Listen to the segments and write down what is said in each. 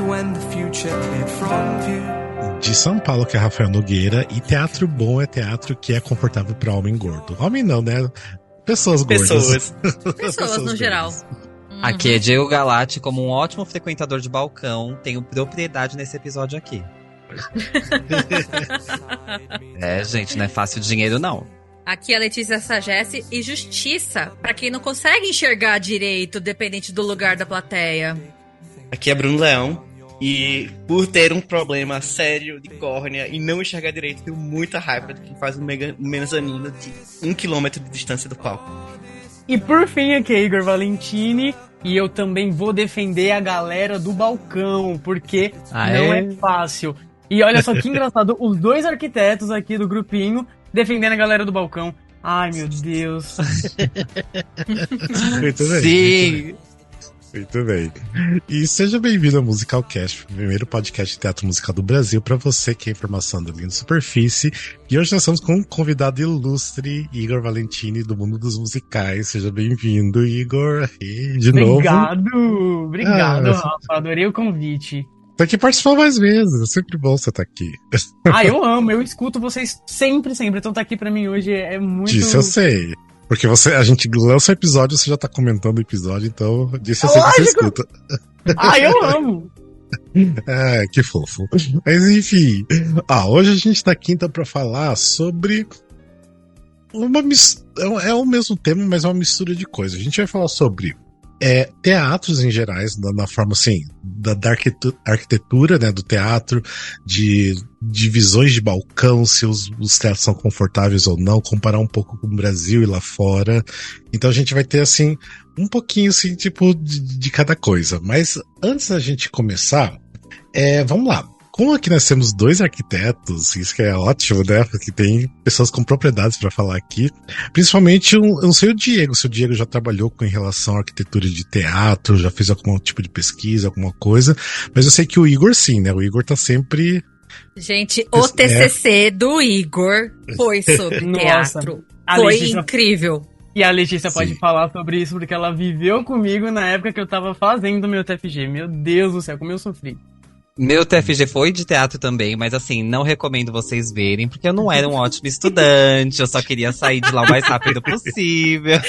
when the future hid from view. De São Paulo, que é Rafael Nogueira, e teatro bom é teatro que é confortável para homem gordo. Homem não, né? Pessoas gordas. Pessoas no geral. Aqui é Diego Galati, como um ótimo frequentador de balcão, tenho propriedade nesse episódio aqui. Gente, não é fácil dinheiro, não. Aqui é Letícia Sagesse e justiça pra quem não consegue enxergar direito, dependente do lugar da plateia. Aqui é Bruno Leão e por ter um problema sério de córnea e não enxergar direito, tenho muita raiva de quem faz um mezanino de 1 quilômetro de distância do palco. E por fim, aqui é Igor Valentini e eu também vou defender a galera do balcão, porque não é fácil. E olha só que engraçado, os dois arquitetos aqui do grupinho defendendo a galera do balcão. Ai, meu Deus. Muito bem. Sim. Muito bem. E seja bem-vindo ao Musicalcast, o primeiro podcast de teatro musical do Brasil, para você que é informação da linha de superfície. E hoje nós estamos com um convidado ilustre, Igor Valentini, do mundo dos musicais. Seja bem-vindo, Igor. E de novo. Obrigado, Rafa. Adorei o convite. Tem que participar mais vezes, é sempre bom você estar aqui. Eu amo, eu escuto vocês sempre. Então tá aqui pra mim hoje é muito... Disso eu sei. Porque a gente lança o episódio, você já tá comentando o episódio, então disso eu sei que você escuta. Eu amo! Que fofo. Mas enfim, hoje a gente tá aqui então pra falar sobre é o mesmo tema, mas é uma mistura de coisas. A gente vai falar sobre teatros em gerais, na forma assim, da arquitetura, né, do teatro, de divisões de balcão, se os teatros são confortáveis ou não, comparar um pouco com o Brasil e lá fora. Então a gente vai ter assim um pouquinho assim, tipo, de cada coisa. Mas antes da gente começar, vamos lá. Como aqui nós temos dois arquitetos, isso que é ótimo, né? Porque tem pessoas com propriedades para falar aqui. Principalmente, eu não sei o Diego, se o Diego já trabalhou em relação à arquitetura de teatro, já fez algum tipo de pesquisa, alguma coisa. Mas eu sei que o Igor sim, né? O Igor tá sempre... Gente, o TCC do Igor foi sobre teatro. Foi incrível. E a Letícia pode falar sobre isso, porque ela viveu comigo na época que eu tava fazendo meu TFG. Meu Deus do céu, como eu sofri. Meu TFG foi de teatro também, mas assim, não recomendo vocês verem, porque eu não era um ótimo estudante, eu só queria sair de lá o mais rápido possível.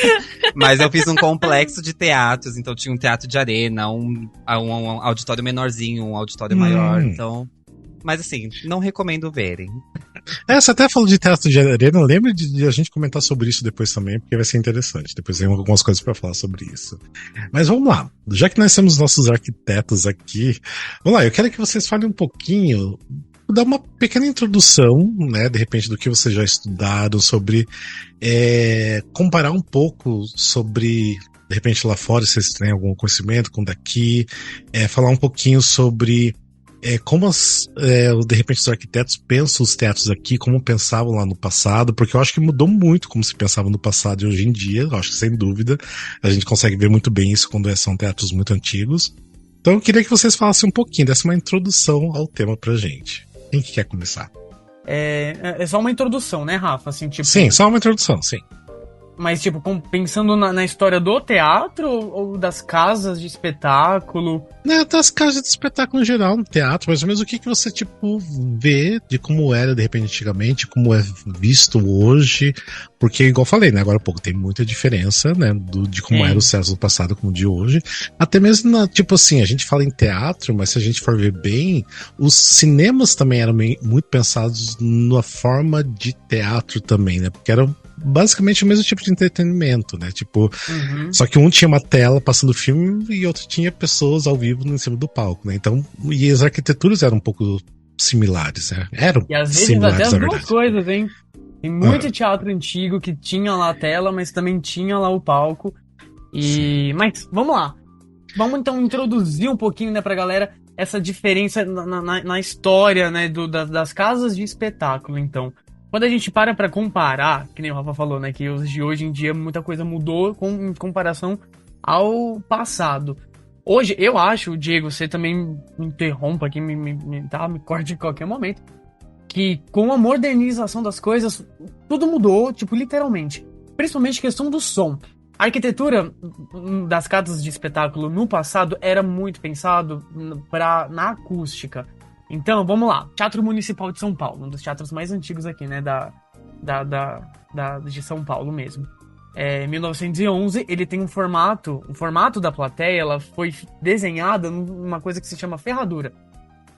Mas eu fiz um complexo de teatros, então tinha um teatro de arena, um auditório menorzinho, um auditório maior, então... Mas assim, não recomendo verem. Você até falou de teatro de arena, lembre de a gente comentar sobre isso depois também, porque vai ser interessante. Depois tem algumas coisas para falar sobre isso. Mas vamos lá, já que nós temos nossos arquitetos aqui, vamos lá, eu quero que vocês falem um pouquinho, dar uma pequena introdução, né, de repente do que vocês já estudaram, sobre comparar um pouco sobre... De repente lá fora, se vocês têm algum conhecimento com daqui, falar um pouquinho sobre... como de repente os arquitetos pensam os teatros aqui, como pensavam lá no passado, porque eu acho que mudou muito como se pensava no passado e hoje em dia, eu acho que sem dúvida, a gente consegue ver muito bem isso quando são teatros muito antigos. Então eu queria que vocês falassem um pouquinho, desse uma introdução ao tema pra gente. Quem que quer começar? É só uma introdução, né, Rafa? Assim, tipo... Sim, só uma introdução, sim. Mas, tipo, pensando na história do teatro ou das casas de espetáculo? Das casas de espetáculo em geral, no teatro, mas mesmo o que você, tipo, vê de como era, de repente, antigamente, como é visto hoje, porque, igual eu falei, né, agora há pouco, tem muita diferença, né, de como era o César do passado com o de hoje, até mesmo, tipo assim, a gente fala em teatro, mas se a gente for ver bem, os cinemas também eram muito pensados na forma de teatro também, né, porque eram basicamente o mesmo tipo de entretenimento, né? Tipo, só que um tinha uma tela passando filme e outro tinha pessoas ao vivo em cima do palco, né? Então, e as arquiteturas eram um pouco similares, né? Eram e às vezes similares, até as duas coisas, hein? Tem muito teatro antigo que tinha lá a tela, mas também tinha lá o palco. Mas, vamos lá. Vamos então introduzir um pouquinho, né, pra galera essa diferença na história, né, das casas de espetáculo, então. Quando a gente para comparar, que nem o Rafa falou, né, que hoje em dia muita coisa mudou em comparação ao passado. Hoje, eu acho, Diego, você também me interrompa aqui, me corte em qualquer momento, que com a modernização das coisas, tudo mudou, tipo, literalmente. Principalmente questão do som. A arquitetura das casas de espetáculo no passado era muito pensado na acústica. Então, vamos lá. Teatro Municipal de São Paulo, um dos teatros mais antigos aqui, né, de São Paulo mesmo. 1911, ele tem um formato, o formato da plateia, ela foi desenhada numa coisa que se chama ferradura.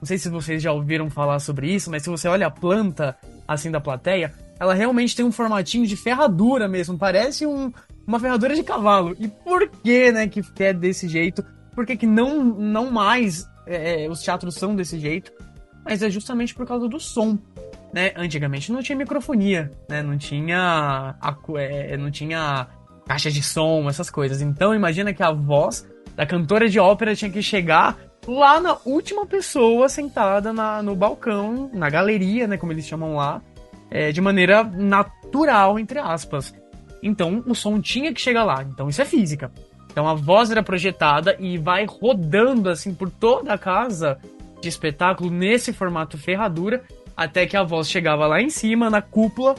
Não sei se vocês já ouviram falar sobre isso, mas se você olha a planta, assim, da plateia, ela realmente tem um formatinho de ferradura mesmo, parece uma ferradura de cavalo. E por que, né, que é desse jeito? Por que não mais os teatros são desse jeito? Mas é justamente por causa do som, né? Antigamente não tinha microfonia, né? Não tinha caixa de som, essas coisas. Então imagina que a voz da cantora de ópera tinha que chegar lá na última pessoa sentada no balcão, na galeria, né? Como eles chamam lá, de maneira natural, entre aspas. Então o som tinha que chegar lá. Então isso é física. Então a voz era projetada e vai rodando assim por toda a casa de espetáculo nesse formato ferradura, até que a voz chegava lá em cima, na cúpula.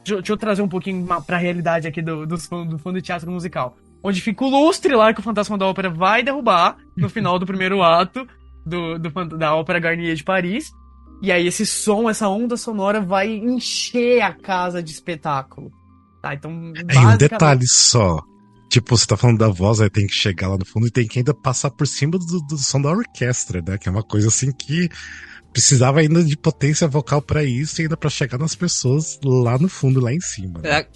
Deixa eu trazer um pouquinho pra realidade aqui do fundo de teatro musical. Onde fica o lustre lá que o Fantasma da Ópera vai derrubar no final do primeiro ato da Ópera Garnier de Paris. E aí esse som, essa onda sonora vai encher a casa de espetáculo. Tá, então, E um detalhe só. Tipo, você tá falando da voz, aí tem que chegar lá no fundo e tem que ainda passar por cima do som da orquestra, né? Que é uma coisa assim que precisava ainda de potência vocal pra isso e ainda pra chegar nas pessoas lá no fundo, lá em cima. Né?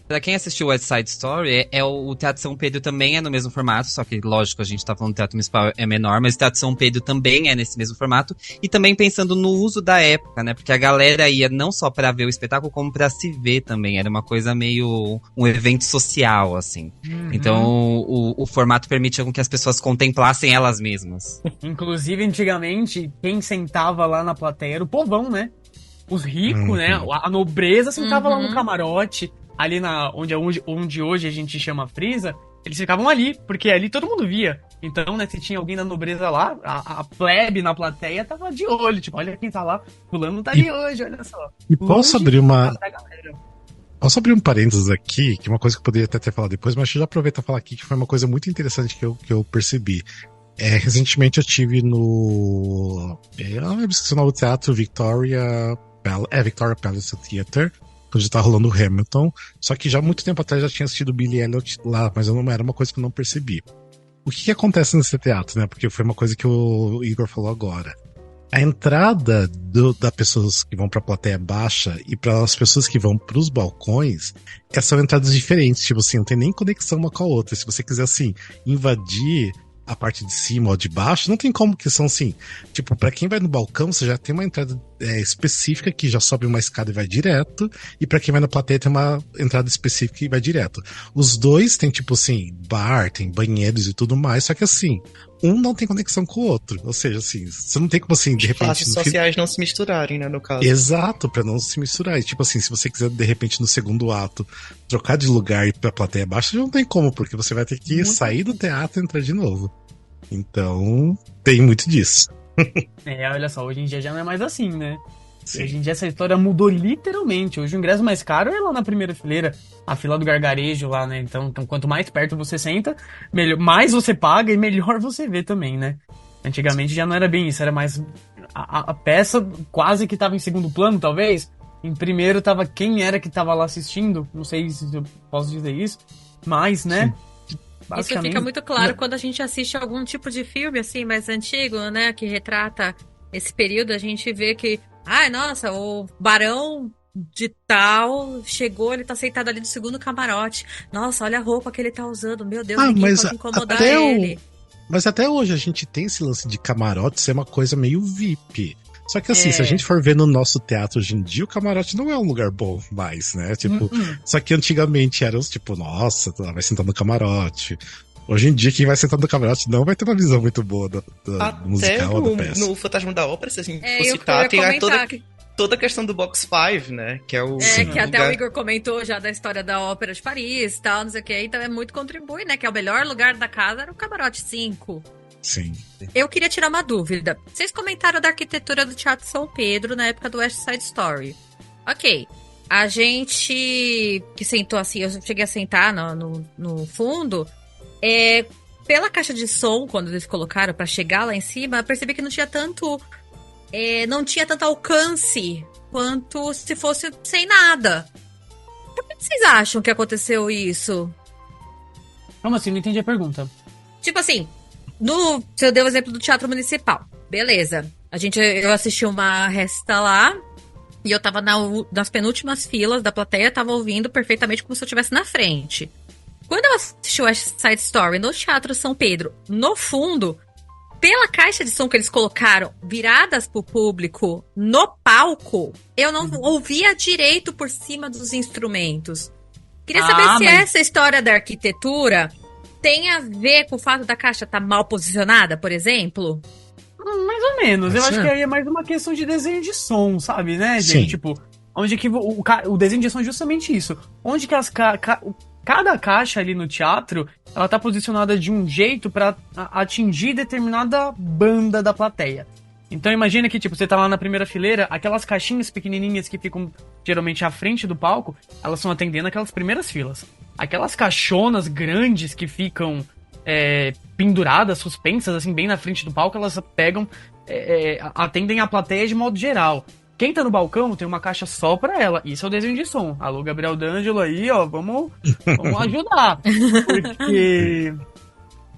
Pra quem assistiu West Side Story, o Teatro São Pedro também é no mesmo formato, só que, lógico, a gente tá falando do Teatro Municipal é menor, mas o Teatro São Pedro também é nesse mesmo formato, e também pensando no uso da época, né, porque a galera ia não só pra ver o espetáculo, como pra se ver também, era uma coisa meio um evento social, assim. Uhum. Então, o formato permitia com que as pessoas contemplassem elas mesmas. Inclusive, antigamente, quem sentava lá na plateia era o povão, né? Os ricos, né? A nobreza sentava lá no camarote. Ali onde hoje a gente chama Frisa, eles ficavam ali, porque ali todo mundo via. Então, né, se tinha alguém da nobreza lá, a plebe na plateia tava de olho, tipo, olha quem tá lá, fulano tá ali hoje, olha só. E posso abrir um parênteses aqui, que é uma coisa que eu poderia até ter falado depois, mas deixa eu já aproveitar e falar aqui que foi uma coisa muito interessante que eu percebi. Recentemente eu tive no... eu esqueci o nome do teatro, Victoria Palace Theatre, onde tá rolando o Hamilton, só que já há muito tempo atrás já tinha assistido o Billy Elliot lá, mas era uma coisa que eu não percebi. O que acontece nesse teatro, né? Porque foi uma coisa que o Igor falou agora. A entrada das pessoas que vão pra plateia baixa e para as pessoas que vão pros balcões, são entradas diferentes, tipo assim, não tem nem conexão uma com a outra. Se você quiser, assim, invadir a parte de cima ou de baixo, não tem como, que são assim, tipo, pra quem vai no balcão, você já tem uma entrada específica que já sobe uma escada e vai direto, e pra quem vai na plateia tem uma entrada específica e vai direto. Os dois tem, tipo assim, bar, tem banheiros e tudo mais, só que assim, um não tem conexão com o outro, ou seja, assim, você não tem como assim, de repente... Classes sociais não se misturarem, né, no caso. Exato, pra não se misturar. E tipo assim, se você quiser, de repente, no segundo ato, trocar de lugar e ir pra plateia baixa, não tem como, porque você vai ter que sair do teatro e entrar de novo. Então, tem muito disso. Olha só, hoje em dia já não é mais assim, né? Sim. Hoje em dia essa história mudou literalmente. Hoje o ingresso mais caro é lá na primeira fileira, a fila do gargarejo lá, né? Então quanto mais perto você senta, mais você paga e melhor você vê também, né? Antigamente já não era bem isso, era mais... A peça quase que tava em segundo plano, talvez. Em primeiro tava quem era que tava lá assistindo, não sei se eu posso dizer isso, mas, né? Sim. Isso fica muito claro quando a gente assiste algum tipo de filme, assim, mais antigo, né? Que retrata esse período, a gente vê que... Ai, nossa, o barão de tal chegou, ele tá sentado ali no segundo camarote. Nossa, olha a roupa que ele tá usando. Meu Deus, ninguém pode incomodar ele. Mas até hoje a gente tem esse lance de camarote ser uma coisa meio VIP. Só que assim, se a gente for ver no nosso teatro hoje em dia, o camarote não é um lugar bom mais, né? Tipo, só que antigamente era tipo, nossa, vai sentar no camarote. Hoje em dia, quem vai sentar no camarote não vai ter uma visão muito boa do musical ou da peça. No Fantasma da Ópera, se a gente for citar, tem toda a questão do Box 5, né? Que é o. Que até o Igor comentou já da história da Ópera de Paris e tal, não sei o que. Então é muito contribui, né? Que é o melhor lugar da casa, era o camarote 5. Sim. Eu queria tirar uma dúvida. Vocês comentaram da arquitetura do Teatro São Pedro na época do West Side Story. Ok. a gente que sentou assim, eu cheguei a sentar no fundo, pela caixa de som, quando eles colocaram pra chegar lá em cima, eu percebi que não tinha tanto alcance quanto se fosse sem nada. Por que vocês acham que aconteceu isso? Como assim? Não entendi a pergunta. Tipo assim, você deu o exemplo do Teatro Municipal. Beleza. Eu assisti uma resta lá e eu tava nas penúltimas filas da plateia, tava ouvindo perfeitamente como se eu estivesse na frente. Quando eu assisti o West Side Story no Teatro São Pedro, no fundo, pela caixa de som que eles colocaram viradas pro público no palco, eu não ouvia direito por cima dos instrumentos. Queria saber se essa história da arquitetura tem a ver com o fato da caixa estar mal posicionada, por exemplo? Mais ou menos. Eu acho que aí é mais uma questão de desenho de som, sabe, né, gente? Sim. Tipo, onde que o desenho de som é justamente isso. Onde que cada caixa ali no teatro, ela tá posicionada de um jeito pra atingir determinada banda da plateia. Então imagina que, tipo, você tá lá na primeira fileira, aquelas caixinhas pequenininhas que ficam geralmente à frente do palco, elas estão atendendo aquelas primeiras filas. Aquelas caixonas grandes que ficam penduradas, suspensas, assim, bem na frente do palco, elas pegam, atendem a plateia de modo geral. Quem tá no balcão tem uma caixa só pra ela. Isso é o desenho de som. Alô, Gabriel D'Angelo aí, ó, vamos ajudar.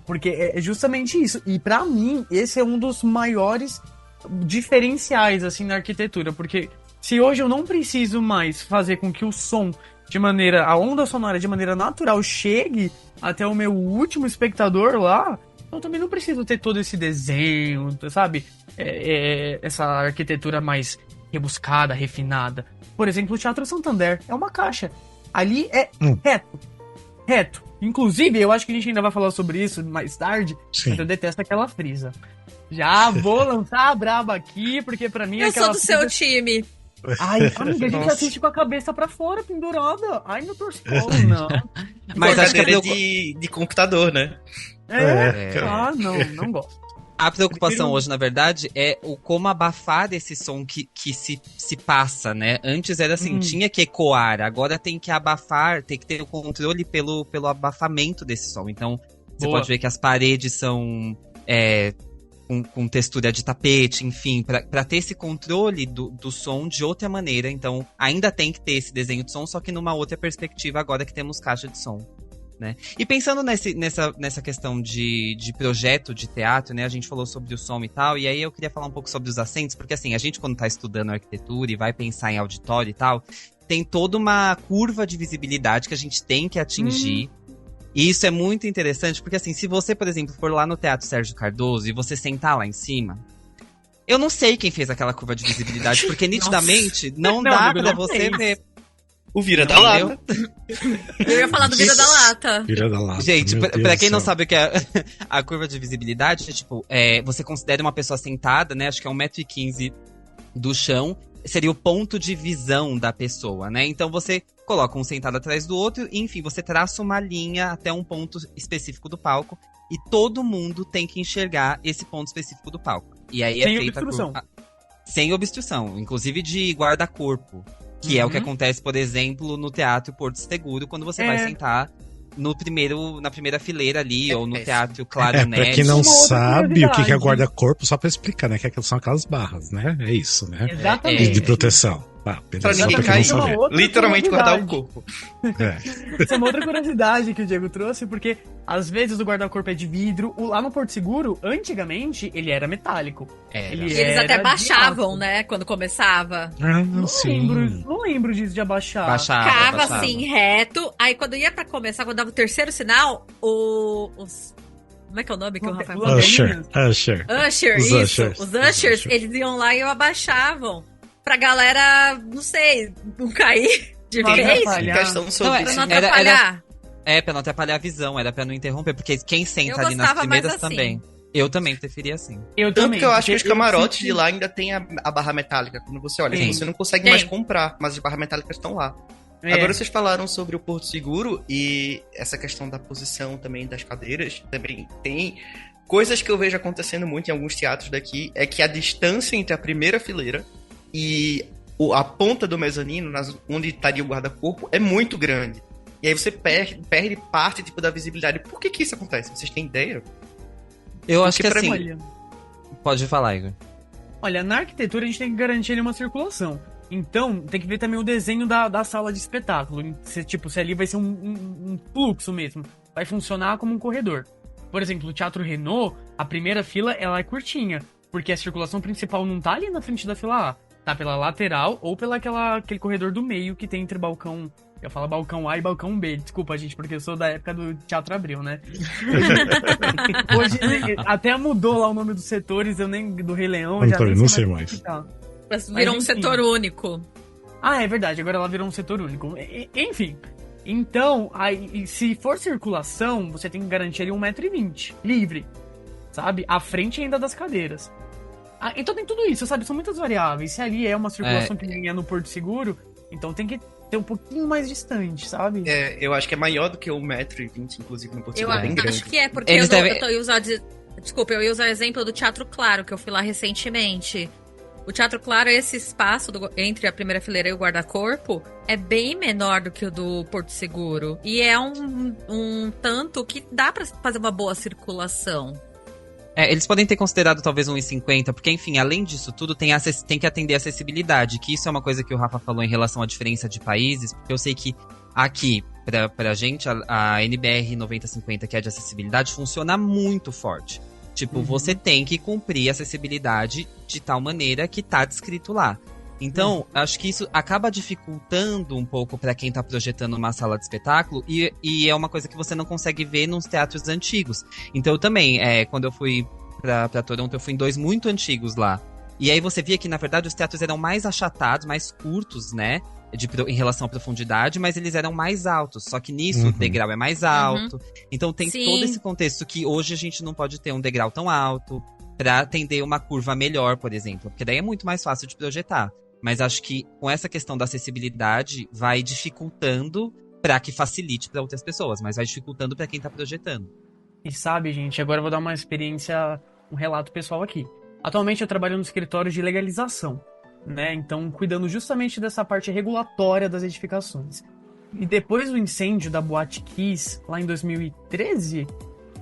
Porque é justamente isso. E pra mim, esse é um dos maiores diferenciais, assim, na arquitetura. Porque se hoje eu não preciso mais fazer com que o som a onda sonora de maneira natural chegue até o meu último espectador lá, eu também não preciso ter todo esse desenho, sabe? Essa arquitetura mais rebuscada, refinada. Por exemplo, o Teatro Santander é uma caixa. Ali é reto. Inclusive, eu acho que a gente ainda vai falar sobre isso mais tarde, mas eu detesto aquela frisa. Já vou lançar a braba aqui, porque pra mim eu aquela sou do seu time. Ai, amiga, a gente assiste com a cabeça pra fora, pendurada. Ai, meu torcicolo, não. Mas acho que é de computador, né? Não gosto. A preocupação hoje, na verdade, é o como abafar esse som que se passa, né? Antes era assim, tinha que ecoar, agora tem que abafar, tem que ter o controle pelo abafamento desse som. Então, você pode ver que as paredes são com textura de tapete, enfim, pra ter esse controle do som de outra maneira. Então, ainda tem que ter esse desenho de som, só que numa outra perspectiva, agora que temos caixa de som. Né? E pensando nessa questão de projeto de teatro, né? A gente falou sobre o som e tal, e aí eu queria falar um pouco sobre os assentos, porque assim, a gente quando tá estudando arquitetura e vai pensar em auditório e tal, tem toda uma curva de visibilidade que a gente tem que atingir. E isso é muito interessante, porque assim, se você, por exemplo, for lá no Teatro Sérgio Cardoso e você sentar lá em cima, eu não sei quem fez aquela curva de visibilidade, porque nitidamente não dá pra você ver. O Vira da Lata. Eu ia falar do Vira da Lata. Vira da Lata. Gente, pra quem não sabe o que é a curva de visibilidade, é tipo, você considera uma pessoa sentada, né? Acho que é 1,15 m do chão, seria o ponto de visão da pessoa, né? Então você coloca um sentado atrás do outro, e enfim, você traça uma linha até um ponto específico do palco, e todo mundo tem que enxergar esse ponto específico do palco. E aí sem é feita obstrução. Sem obstrução, inclusive de guarda-corpo. Que é o que acontece, por exemplo, no Teatro Porto Seguro, quando você vai sentar na primeira fileira ali, ou no Teatro Claro Net. Pra quem não sabe o que é guarda-corpo, só pra explicar, né? Que são aquelas barras, né? É isso, né? Exatamente. De proteção. Pra ninguém cair, literalmente guardar o corpo. Isso é uma outra curiosidade que o Diego trouxe, porque às vezes o guarda-corpo é de vidro. Lá no Porto Seguro, antigamente, ele era metálico. Eles até baixavam, né? Quando começava. Não lembro disso de abaixar. Ficava assim, reto. Aí quando ia pra começar, quando dava o terceiro sinal, os... Como é que é o nome que o Rafael falou? Usher, Os Ushers, eles iam lá e abaixavam. Pra galera, não sei, não cair de vez. Questão sobre pra não atrapalhar. Pra não atrapalhar a visão, era pra não interromper, porque quem senta ali nas primeiras assim. Também. Eu também preferia assim. Tanto que eu acho que os camarotes de lá ainda tem a barra metálica. Quando você olha, você não consegue mais comprar, mas as barras metálicas estão lá. Agora vocês falaram sobre o Porto Seguro e essa questão da posição também das cadeiras. Também tem coisas que eu vejo acontecendo muito em alguns teatros daqui, é que a distância entre a primeira fileira e a ponta do mezanino, onde estaria o guarda-corpo, é muito grande. E aí você perde parte tipo, da visibilidade. Por que isso acontece? Vocês têm ideia? Eu acho que assim... Olha, pode falar, Igor. olha, na arquitetura a gente tem que garantir ali uma circulação. Então, tem que ver também o desenho da sala de espetáculo. Se ali vai ser um fluxo mesmo. Vai funcionar como um corredor. Por exemplo, o Teatro Renault, a primeira fila ela é curtinha. Porque a circulação principal não tá ali na frente da fila A. Tá pela lateral ou pela aquele corredor do meio que tem entre balcão... Eu falo balcão A e balcão B. Desculpa, gente, porque eu sou da época do Teatro Abril, né? Hoje até mudou lá o nome dos setores, eu nem do Rei Leão. Antônio, não sei mais. Virou um setor único. Ah, é verdade, agora ela virou um setor único. Enfim, então, aí, se for circulação, você tem que garantir ali 1,20 m, livre, sabe? À frente ainda das cadeiras. Então tem tudo isso, sabe? São muitas variáveis. Se ali é uma circulação que nem é no Porto Seguro, então tem que ter um pouquinho mais distante, sabe? Eu acho que é maior do que 1,20 m, inclusive, no Porto Seguro, é bem grande. Acho que é, porque eu ia usar... Desculpa, eu ia usar o exemplo do Teatro Claro, que eu fui lá recentemente. O Teatro Claro, esse espaço entre a primeira fileira e o guarda-corpo é bem menor do que o do Porto Seguro. E é um tanto que dá pra fazer uma boa circulação. Eles podem ter considerado talvez 1,50, porque, enfim, além disso tudo, tem que atender a acessibilidade, que isso é uma coisa que o Rafa falou em relação à diferença de países, porque eu sei que aqui, pra gente, a NBR 9050, que é de acessibilidade, funciona muito forte. Tipo, você tem que cumprir a acessibilidade de tal maneira que tá descrito lá. Então, acho que isso acaba dificultando um pouco pra quem tá projetando uma sala de espetáculo e é uma coisa que você não consegue ver nos teatros antigos. Então, eu também, quando eu fui pra Toronto, eu fui em 2 muito antigos lá. E aí você via que, na verdade, os teatros eram mais achatados, mais curtos, né? Em relação à profundidade, mas eles eram mais altos. Só que nisso o degrau é mais alto. Então tem todo esse contexto que hoje a gente não pode ter um degrau tão alto pra atender uma curva melhor, por exemplo. Porque daí é muito mais fácil de projetar. Mas acho que com essa questão da acessibilidade vai dificultando pra que facilite pra outras pessoas, mas vai dificultando pra quem tá projetando. E sabe, gente, agora eu vou dar uma experiência, um relato pessoal aqui. Atualmente eu trabalho no escritório de legalização, né? Então, cuidando justamente dessa parte regulatória das edificações. E depois do incêndio da Boate Kiss, lá em 2013,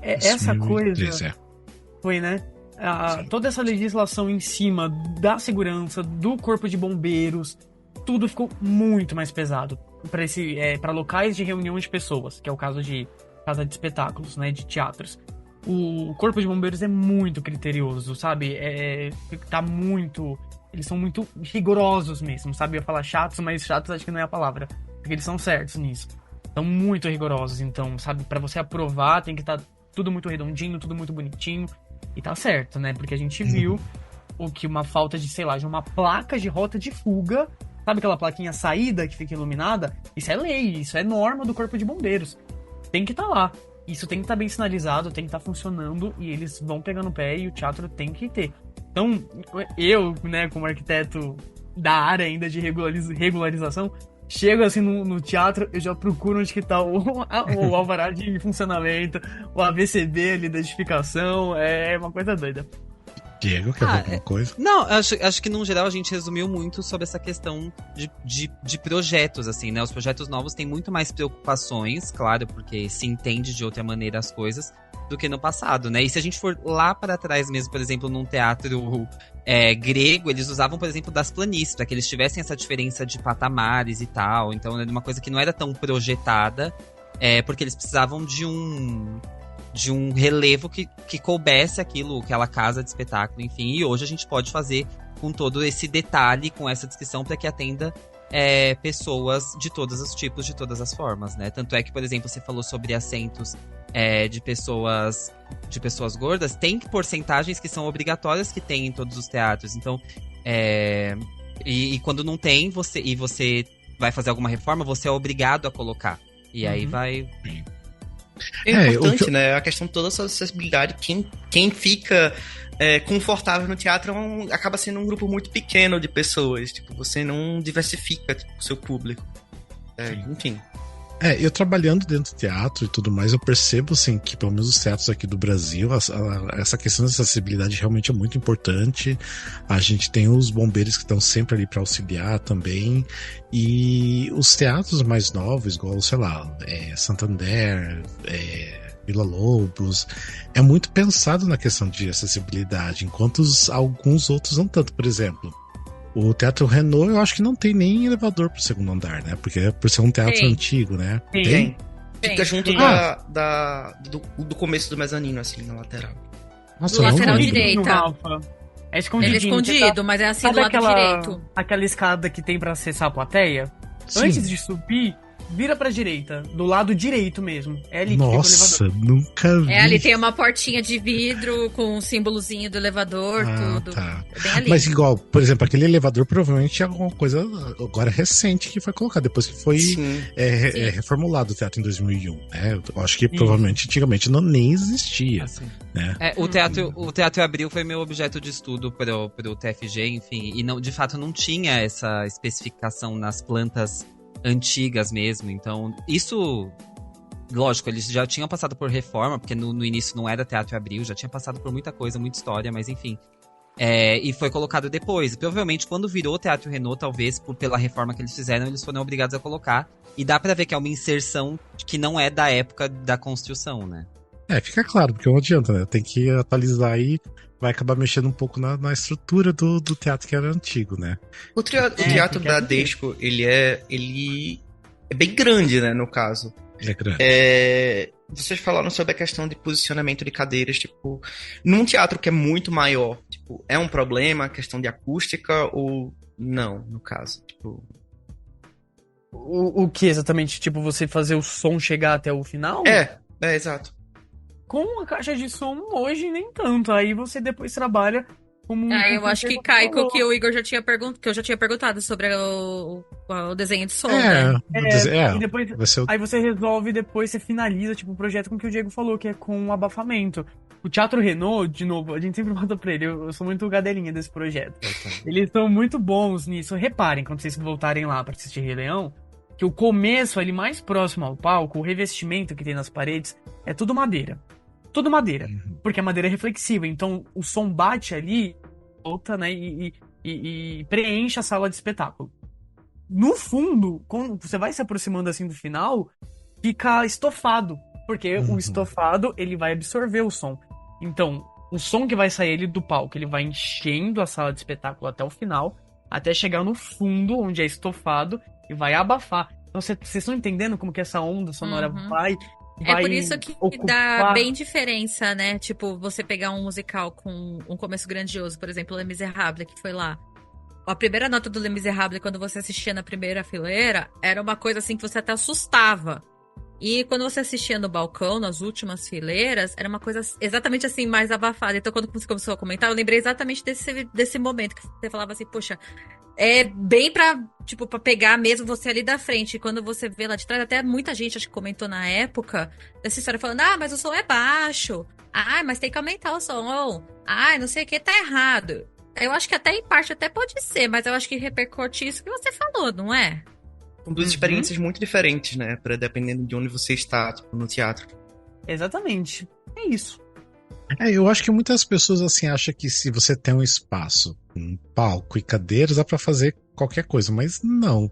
essa coisa... Foi, né? Toda essa legislação em cima da segurança, do corpo de bombeiros, tudo ficou muito mais pesado para locais de reunião de pessoas, que é o caso de casa de espetáculos, né, de teatros. O corpo de bombeiros é muito criterioso, sabe? Eles são muito rigorosos mesmo, sabe? Eu ia falar chatos, mas chatos acho que não é a palavra, porque eles são certos nisso. São muito rigorosos, então, sabe? Para você aprovar tem que estar tudo muito redondinho, tudo muito bonitinho. E tá certo, né? Porque a gente viu uma falta de, sei lá, de uma placa de rota de fuga. Sabe aquela plaquinha saída que fica iluminada? Isso é lei, isso é norma do corpo de bombeiros. Tem que estar lá. Isso tem que estar bem sinalizado, tem que estar funcionando. E eles vão pegar no pé e o teatro tem que ter. Então, eu, né, como arquiteto da área ainda de regularização, chego assim no teatro, eu já procuro onde que tá o alvará de funcionamento, o ABCD ali da edificação, é uma coisa doida. Diego, quer ver alguma coisa? Não, acho que no geral a gente resumiu muito sobre essa questão de projetos, assim, né? Os projetos novos têm muito mais preocupações, claro, porque se entende de outra maneira as coisas, do que no passado, né? E se a gente for lá para trás mesmo, por exemplo, num teatro grego, eles usavam, por exemplo, das planícies, para que eles tivessem essa diferença de patamares e tal. Então era uma coisa que não era tão projetada, porque eles precisavam de um relevo que coubesse aquela casa de espetáculo, enfim. E hoje a gente pode fazer com todo esse detalhe, com essa descrição, para que atenda pessoas de todos os tipos, de todas as formas, né? Tanto é que, por exemplo, você falou sobre assentos de pessoas gordas, tem porcentagens que são obrigatórias que tem em todos os teatros. Então, e quando não tem, você vai fazer alguma reforma, você é obrigado a colocar. E aí vai... É importante, né? A questão toda da acessibilidade. Quem fica confortável no teatro acaba sendo um grupo muito pequeno de pessoas. Tipo, você não diversifica o seu público. Enfim. Eu trabalhando dentro do teatro e tudo mais, eu percebo, assim, que pelo menos os teatros aqui do Brasil, essa questão de acessibilidade realmente é muito importante. A gente tem os bombeiros que estão sempre ali para auxiliar também. E os teatros mais novos, igual, sei lá, Santander, Vila Lobos, é muito pensado na questão de acessibilidade, enquanto alguns outros não tanto. Por exemplo, o Teatro Renault, eu acho que não tem nem elevador pro segundo andar, né? Porque por ser um teatro antigo, né? Tem. Fica junto do começo do mezanino, assim, na lateral. Nossa, do lateral direita. É escondido. Ele é escondido, mas é assim do lado direito. Aquela escada que tem pra acessar a plateia? Sim. Antes de subir, vira pra direita, do lado direito mesmo. É ali que Nossa, fica o elevador. Nunca vi. Ali tem uma portinha de vidro com um símbolozinho do elevador, tudo. Tá. É bem ali. Mas igual, por exemplo, aquele elevador provavelmente é alguma coisa agora recente que foi colocado, depois que foi reformulado o teatro em 2001. Né? Eu acho que provavelmente antigamente nem existia. Né? O Teatro Abril foi meu objeto de estudo pro TFG, enfim, e não, de fato não tinha essa especificação nas plantas antigas mesmo, então isso, lógico, eles já tinham passado por reforma, porque no início não era Teatro Abril, já tinha passado por muita coisa, muita história, mas enfim, e foi colocado depois. Provavelmente quando virou Teatro Renault, talvez pela reforma que eles fizeram, eles foram obrigados a colocar, e dá pra ver que é uma inserção que não é da época da construção, né? Fica claro, porque não adianta, né? Tem que atualizar aí, vai acabar mexendo um pouco na estrutura do teatro que era antigo, né? O teatro Bradesco, ele é bem grande, né, no caso. Ele é grande. Vocês falaram sobre a questão de posicionamento de cadeiras, tipo, num teatro que é muito maior, tipo, é um problema a questão de acústica ou não, no caso? Tipo... O que exatamente? Tipo, você fazer o som chegar até o final? Exato. Com a caixa de som, hoje nem tanto. Aí você depois trabalha como eu acho que cai com o que o Igor já tinha que eu já tinha perguntado sobre o desenho de som, né? E depois, aí você resolve, depois você finaliza, tipo, o projeto com o que o Diego falou, que é com o abafamento. O Teatro Renault, de novo, a gente sempre volta pra ele, eu sou muito gadelinha desse projeto. Eles são muito bons nisso. Reparem, quando vocês voltarem lá pra assistir Rei Leão, que o começo, ali mais próximo ao palco, o revestimento que tem nas paredes, é tudo madeira. Tudo madeira, porque a madeira é reflexiva, então o som bate ali, volta, né, e preenche a sala de espetáculo. No fundo, quando você vai se aproximando assim do final, fica estofado, porque o estofado, ele vai absorver o som. Então, o som que vai sair do palco, ele vai enchendo a sala de espetáculo até o final, até chegar no fundo, onde é estofado, e vai abafar. Então, vocês estão entendendo como que essa onda sonora vai por isso que dá bem diferença, né? Tipo, você pegar um musical com um começo grandioso, por exemplo, Les Misérables, que foi lá. A primeira nota do Les Misérables, quando você assistia na primeira fileira, era uma coisa assim que você até assustava. E quando você assistia no balcão, nas últimas fileiras, era uma coisa exatamente assim, mais abafada. Então, quando você começou a comentar, eu lembrei exatamente desse momento que você falava assim, poxa, é bem pra pegar mesmo você ali da frente. E quando você vê lá de trás, até muita gente, acho que comentou na época, dessa história, falando, mas o som é baixo. Mas tem que aumentar o som. Não sei o que, tá errado. Eu acho que até em parte até pode ser, mas eu acho que repercute isso que você falou, não é? São duas experiências muito diferentes, né? Dependendo de onde você está, tipo, no teatro. Exatamente. É isso. Eu acho que muitas pessoas, assim, acham que se você tem um espaço, um palco e cadeiras, dá pra fazer qualquer coisa, mas não.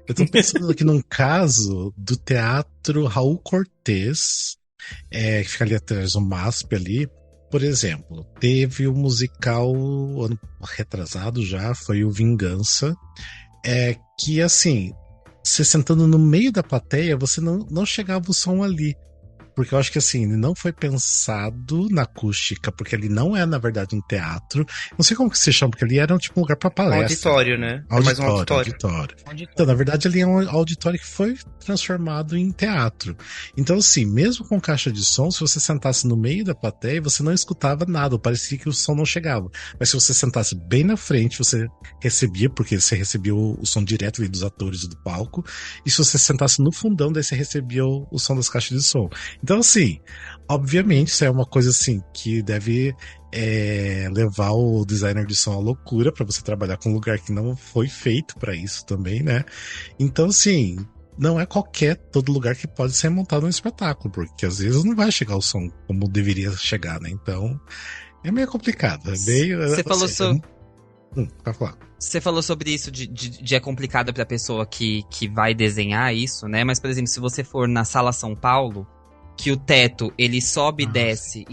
Eu tô pensando aqui num caso do Teatro Raul Cortez, que fica ali atrás do MASP ali. Por exemplo, teve o musical ano retrasado já, foi o Vingança, que assim, você sentando no meio da plateia, você não chegava o som ali. Porque eu acho que assim, não foi pensado na acústica, porque ali não é, na verdade, um teatro. Não sei como que se chama, porque ali era tipo um lugar pra palestra. Auditório, né? Mais um auditório. Então, na verdade, ali é um auditório que foi transformado em teatro. Então, assim, mesmo com caixa de som, se você sentasse no meio da plateia, você não escutava nada, parecia que o som não chegava. Mas se você sentasse bem na frente, você recebia, porque você recebia o som direto ali dos atores do palco. E se você sentasse no fundão, daí você recebia o som das caixas de som. Então, assim, obviamente isso é uma coisa assim que deve levar o designer de som à loucura para você trabalhar com um lugar que não foi feito para isso também, né? Então, assim, não é todo lugar que pode ser montado um espetáculo, porque às vezes não vai chegar o som como deveria chegar, né? Então, é meio complicado. É meio. Você falou sobre. Pra falar. Você falou sobre isso de é complicado pra pessoa que vai desenhar isso, né? Mas, por exemplo, se você for na Sala São Paulo, que o teto, ele sobe e desce,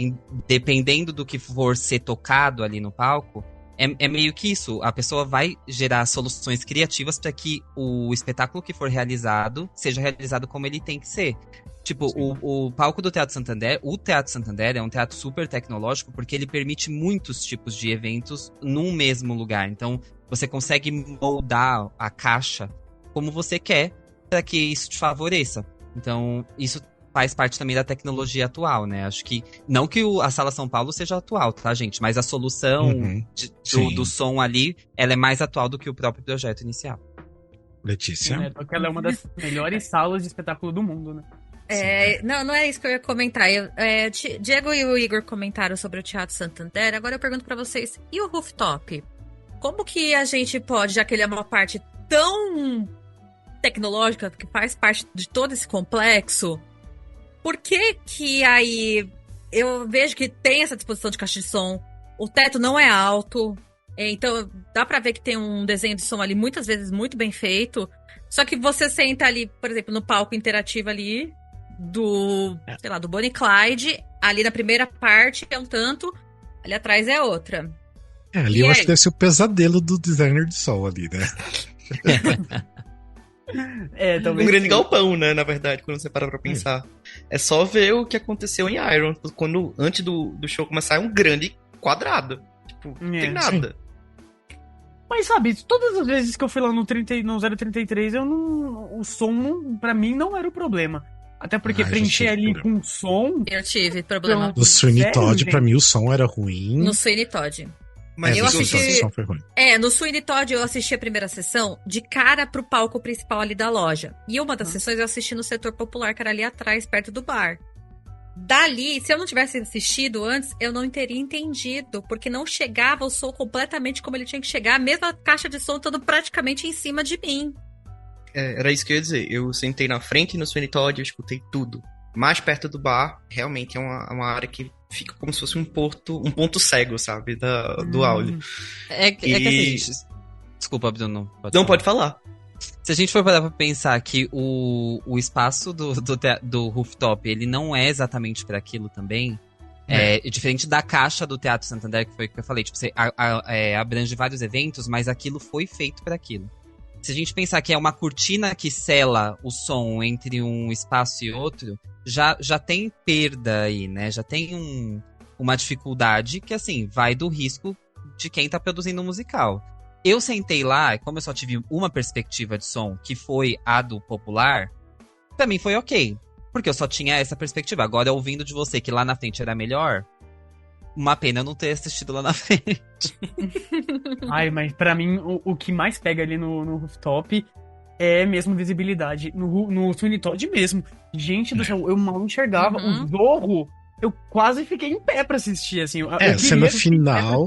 dependendo do que for ser tocado ali no palco, é meio que isso. A pessoa vai gerar soluções criativas para que o espetáculo que for realizado seja realizado como ele tem que ser. Tipo, o palco do Teatro Santander, o Teatro Santander é um teatro super tecnológico porque ele permite muitos tipos de eventos num mesmo lugar. Então, você consegue moldar a caixa como você quer para que isso te favoreça. Então, isso faz parte também da tecnologia atual, né? Acho que, não que a Sala São Paulo seja atual, tá, gente? Mas a solução do som ali, ela é mais atual do que o próprio projeto inicial. Letícia? Porque ela é uma das melhores salas de espetáculo do mundo, né? Não é isso que eu ia comentar. Diego e o Igor comentaram sobre o Teatro Santander. Agora eu pergunto pra vocês, e o rooftop? Como que a gente pode, já que ele é uma parte tão tecnológica, que faz parte de todo esse complexo, por que aí eu vejo que tem essa disposição de caixa de som, o teto não é alto, então dá pra ver que tem um desenho de som ali, muitas vezes muito bem feito, só que você senta ali, por exemplo, no palco interativo ali, do Bonnie Clyde, ali na primeira parte é um tanto, ali atrás é outra. Ali eu acho que deve ser o pesadelo do designer de som ali, né? Um grande galpão, né, na verdade, quando você para pra pensar. É só ver o que aconteceu em Iron, quando antes do show começar, é um grande quadrado. Tipo, não tem nada. Mas sabe, todas as vezes que eu fui lá no 033, o som, pra mim, não era o problema. Até porque preencher ali com som... Eu tive problema. No Sweeney Todd, pra mim, o som era ruim. No Sweeney Todd. Mas eu assisti. Foi ruim. No Sweeney Todd eu assisti a primeira sessão de cara pro palco principal ali da loja. E uma das sessões eu assisti no setor popular, que era ali atrás, perto do bar. Dali, se eu não tivesse assistido antes, eu não teria entendido, porque não chegava o som completamente como ele tinha que chegar, mesmo a caixa de som estando praticamente em cima de mim. Era isso que eu ia dizer. Eu sentei na frente no Sweeney Todd, eu escutei tudo. Mais perto do bar, realmente é uma área que fica como se fosse um ponto cego, sabe? Do áudio. É que assim... Desculpa, Bruno. Pode falar. Se a gente for parar pra pensar que o espaço do rooftop, ele não é exatamente para aquilo também, diferente da caixa do Teatro Santander, que foi o que eu falei, tipo, você abrange vários eventos, mas aquilo foi feito para aquilo. Se a gente pensar que é uma cortina que sela o som entre um espaço e outro, já tem perda aí, né? Já tem uma dificuldade que, assim, vai do risco de quem tá produzindo um musical. Eu sentei lá, como eu só tive uma perspectiva de som, que foi a do popular, pra mim foi ok. Porque eu só tinha essa perspectiva. Agora, ouvindo de você que lá na frente era melhor, uma pena eu não ter assistido lá na frente. Ai, mas pra mim, o que mais pega ali no rooftop é mesmo visibilidade. No Sweeney Todd mesmo. Gente do céu, eu mal enxergava. O Zorro, eu quase fiquei em pé pra assistir, assim. Cena final...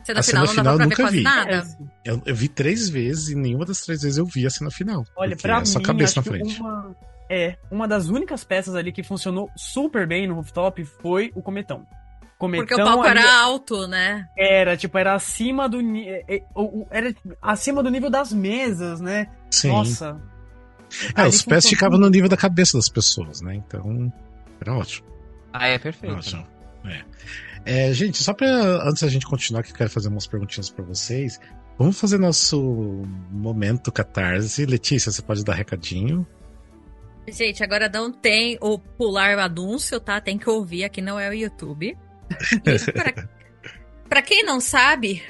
A cena final eu nunca vi. Nada. Eu vi 3 vezes e nenhuma das 3 vezes eu vi a cena final. Olha, pra mim, só cabeça na frente. Uma das únicas peças ali que funcionou super bem no rooftop foi o Cometão. Porque o palco era alto, né? Era acima do acima do nível das mesas, né? Sim. Nossa. Os pés ficavam no nível da cabeça das pessoas, né? Então, era ótimo. É perfeito. Ótimo. Gente, só antes da gente continuar, que eu quero fazer umas perguntinhas pra vocês. Vamos fazer nosso momento catarse. Letícia, você pode dar recadinho? Gente, agora não tem o pular anúncio, tá? Tem que ouvir, aqui não é o YouTube. Pra quem não sabe,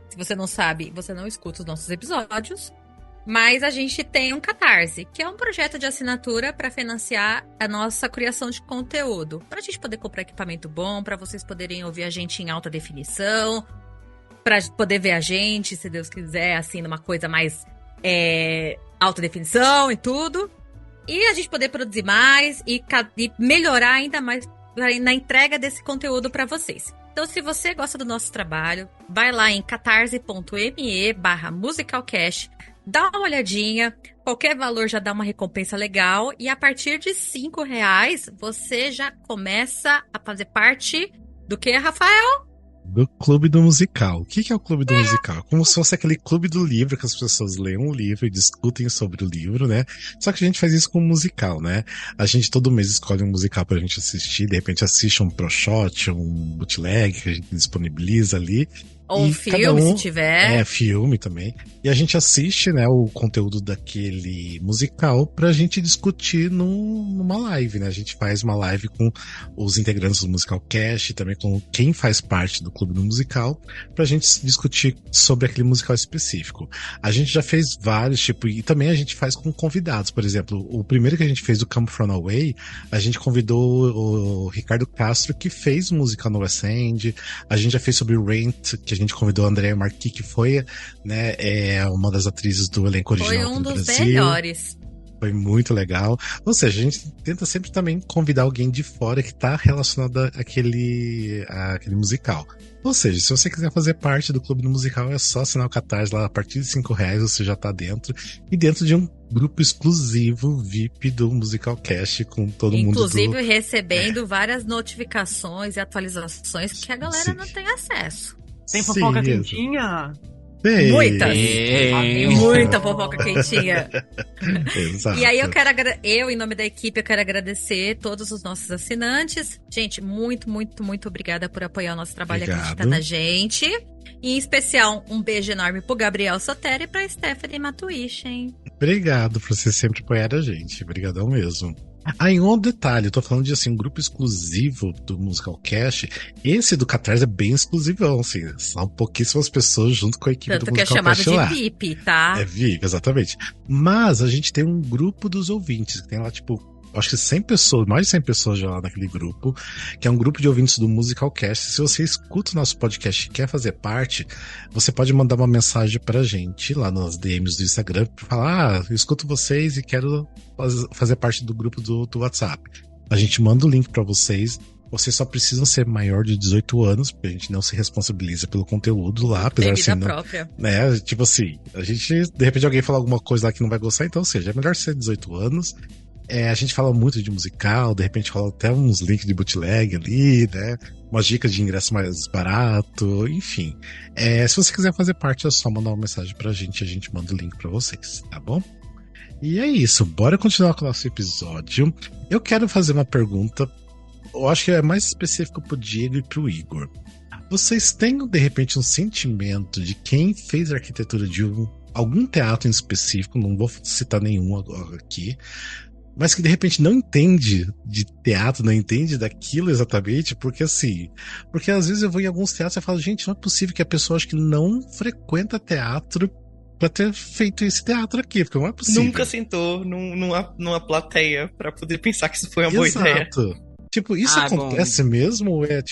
se você não sabe, você não escuta os nossos episódios, mas a gente tem um Catarse, que é um projeto de assinatura para financiar a nossa criação de conteúdo. Pra gente poder comprar equipamento bom, pra vocês poderem ouvir a gente em alta definição, pra poder ver a gente, se Deus quiser, assim, numa coisa mais alta definição e tudo. E a gente poder produzir mais e melhorar ainda mais na entrega desse conteúdo para vocês. Então, se você gosta do nosso trabalho, vai lá em catarse.me/musicalcast, dá uma olhadinha. Qualquer valor já dá uma recompensa legal. E a partir de R$5, você já começa a fazer parte do que, Rafael? Do Clube do Musical. O que é o Clube do Musical? Como se fosse aquele clube do livro que as pessoas leem um livro e discutem sobre o livro, né? Só que a gente faz isso com um musical, né? A gente todo mês escolhe um musical pra gente assistir, de repente assiste um pro shot, um bootleg que a gente disponibiliza ali. Ou um filme, se tiver. Filme também. E a gente assiste, né, o conteúdo daquele musical pra gente discutir numa live, né? A gente faz uma live com os integrantes do Musical Cast, também com quem faz parte do Clube do Musical, pra gente discutir sobre aquele musical específico. A gente já fez vários, e também a gente faz com convidados. Por exemplo, o primeiro que a gente fez do Come From Away, a gente convidou o Ricardo Castro, que fez o musical no West End. A gente já fez sobre o Rent, que a gente convidou a Andrea Marquis, que foi, né, uma das atrizes do elenco original do Brasil. Foi um dos Brasil. melhores. Foi muito legal. Ou seja, a gente tenta sempre também convidar alguém de fora que tá relacionado àquele musical. Ou seja, se você quiser fazer parte do Clube do Musical, é só assinar o Catarse lá, a partir de R$5 você já tá dentro. E dentro de um grupo exclusivo VIP do Musical Cast com todo mundo. Inclusive recebendo várias notificações e atualizações que a galera não tem acesso. Tem fofoca quentinha? Tem. Muitas. Tem muita fofoca quentinha. Exato. E aí eu, em nome da equipe, eu quero agradecer todos os nossos assinantes. Gente, muito, muito, muito obrigada por apoiar o nosso trabalho e acreditar na gente. E, em especial, um beijo enorme pro Gabriel Sotero e pra Stephanie Matuiche, hein? Obrigado por você sempre apoiar a gente. Obrigadão mesmo. Em um detalhe, eu tô falando de assim, um grupo exclusivo do Musical Cast. Esse do Catarse é bem exclusivão, assim. São pouquíssimas pessoas junto com a equipe Tanto do Musical Cast. Cast. Tanto que é chamado de VIP, tá? É VIP, exatamente. Mas a gente tem um grupo dos ouvintes, que tem lá, acho que 100 pessoas, mais de 100 pessoas já lá naquele grupo, que é um grupo de ouvintes do Musical Cast. Se você escuta o nosso podcast e quer fazer parte, você pode mandar uma mensagem pra gente lá nas DMs do Instagram, pra falar, eu escuto vocês e quero fazer parte do grupo do WhatsApp. A gente manda o link pra vocês. Vocês só precisam ser maior de 18 anos, porque a gente não se responsabiliza pelo conteúdo lá, apesar de ser. Própria. Né, tipo assim, a gente, de repente alguém falar alguma coisa lá que não vai gostar, então, ou seja, é melhor ser 18 anos. A gente fala muito de musical, de repente rola até uns links de bootleg ali, né? Umas dicas de ingresso mais barato, enfim. Se você quiser fazer parte, é só mandar uma mensagem pra gente, a gente manda o link pra vocês, tá bom? E é isso, bora continuar com o nosso episódio. Eu quero fazer uma pergunta, eu acho que é mais específica pro Diego e pro Igor. Vocês têm, de repente, um sentimento de quem fez a arquitetura de algum teatro em específico, não vou citar nenhum aqui, mas que de repente não entende de teatro, não entende daquilo exatamente, porque às vezes eu vou em alguns teatros e falo, gente, não é possível que a pessoa acho que não frequenta teatro pra ter feito esse teatro aqui, porque não é possível. Nunca sentou numa plateia pra poder pensar que isso foi uma boa ideia. Exato. Isso acontece mesmo ou é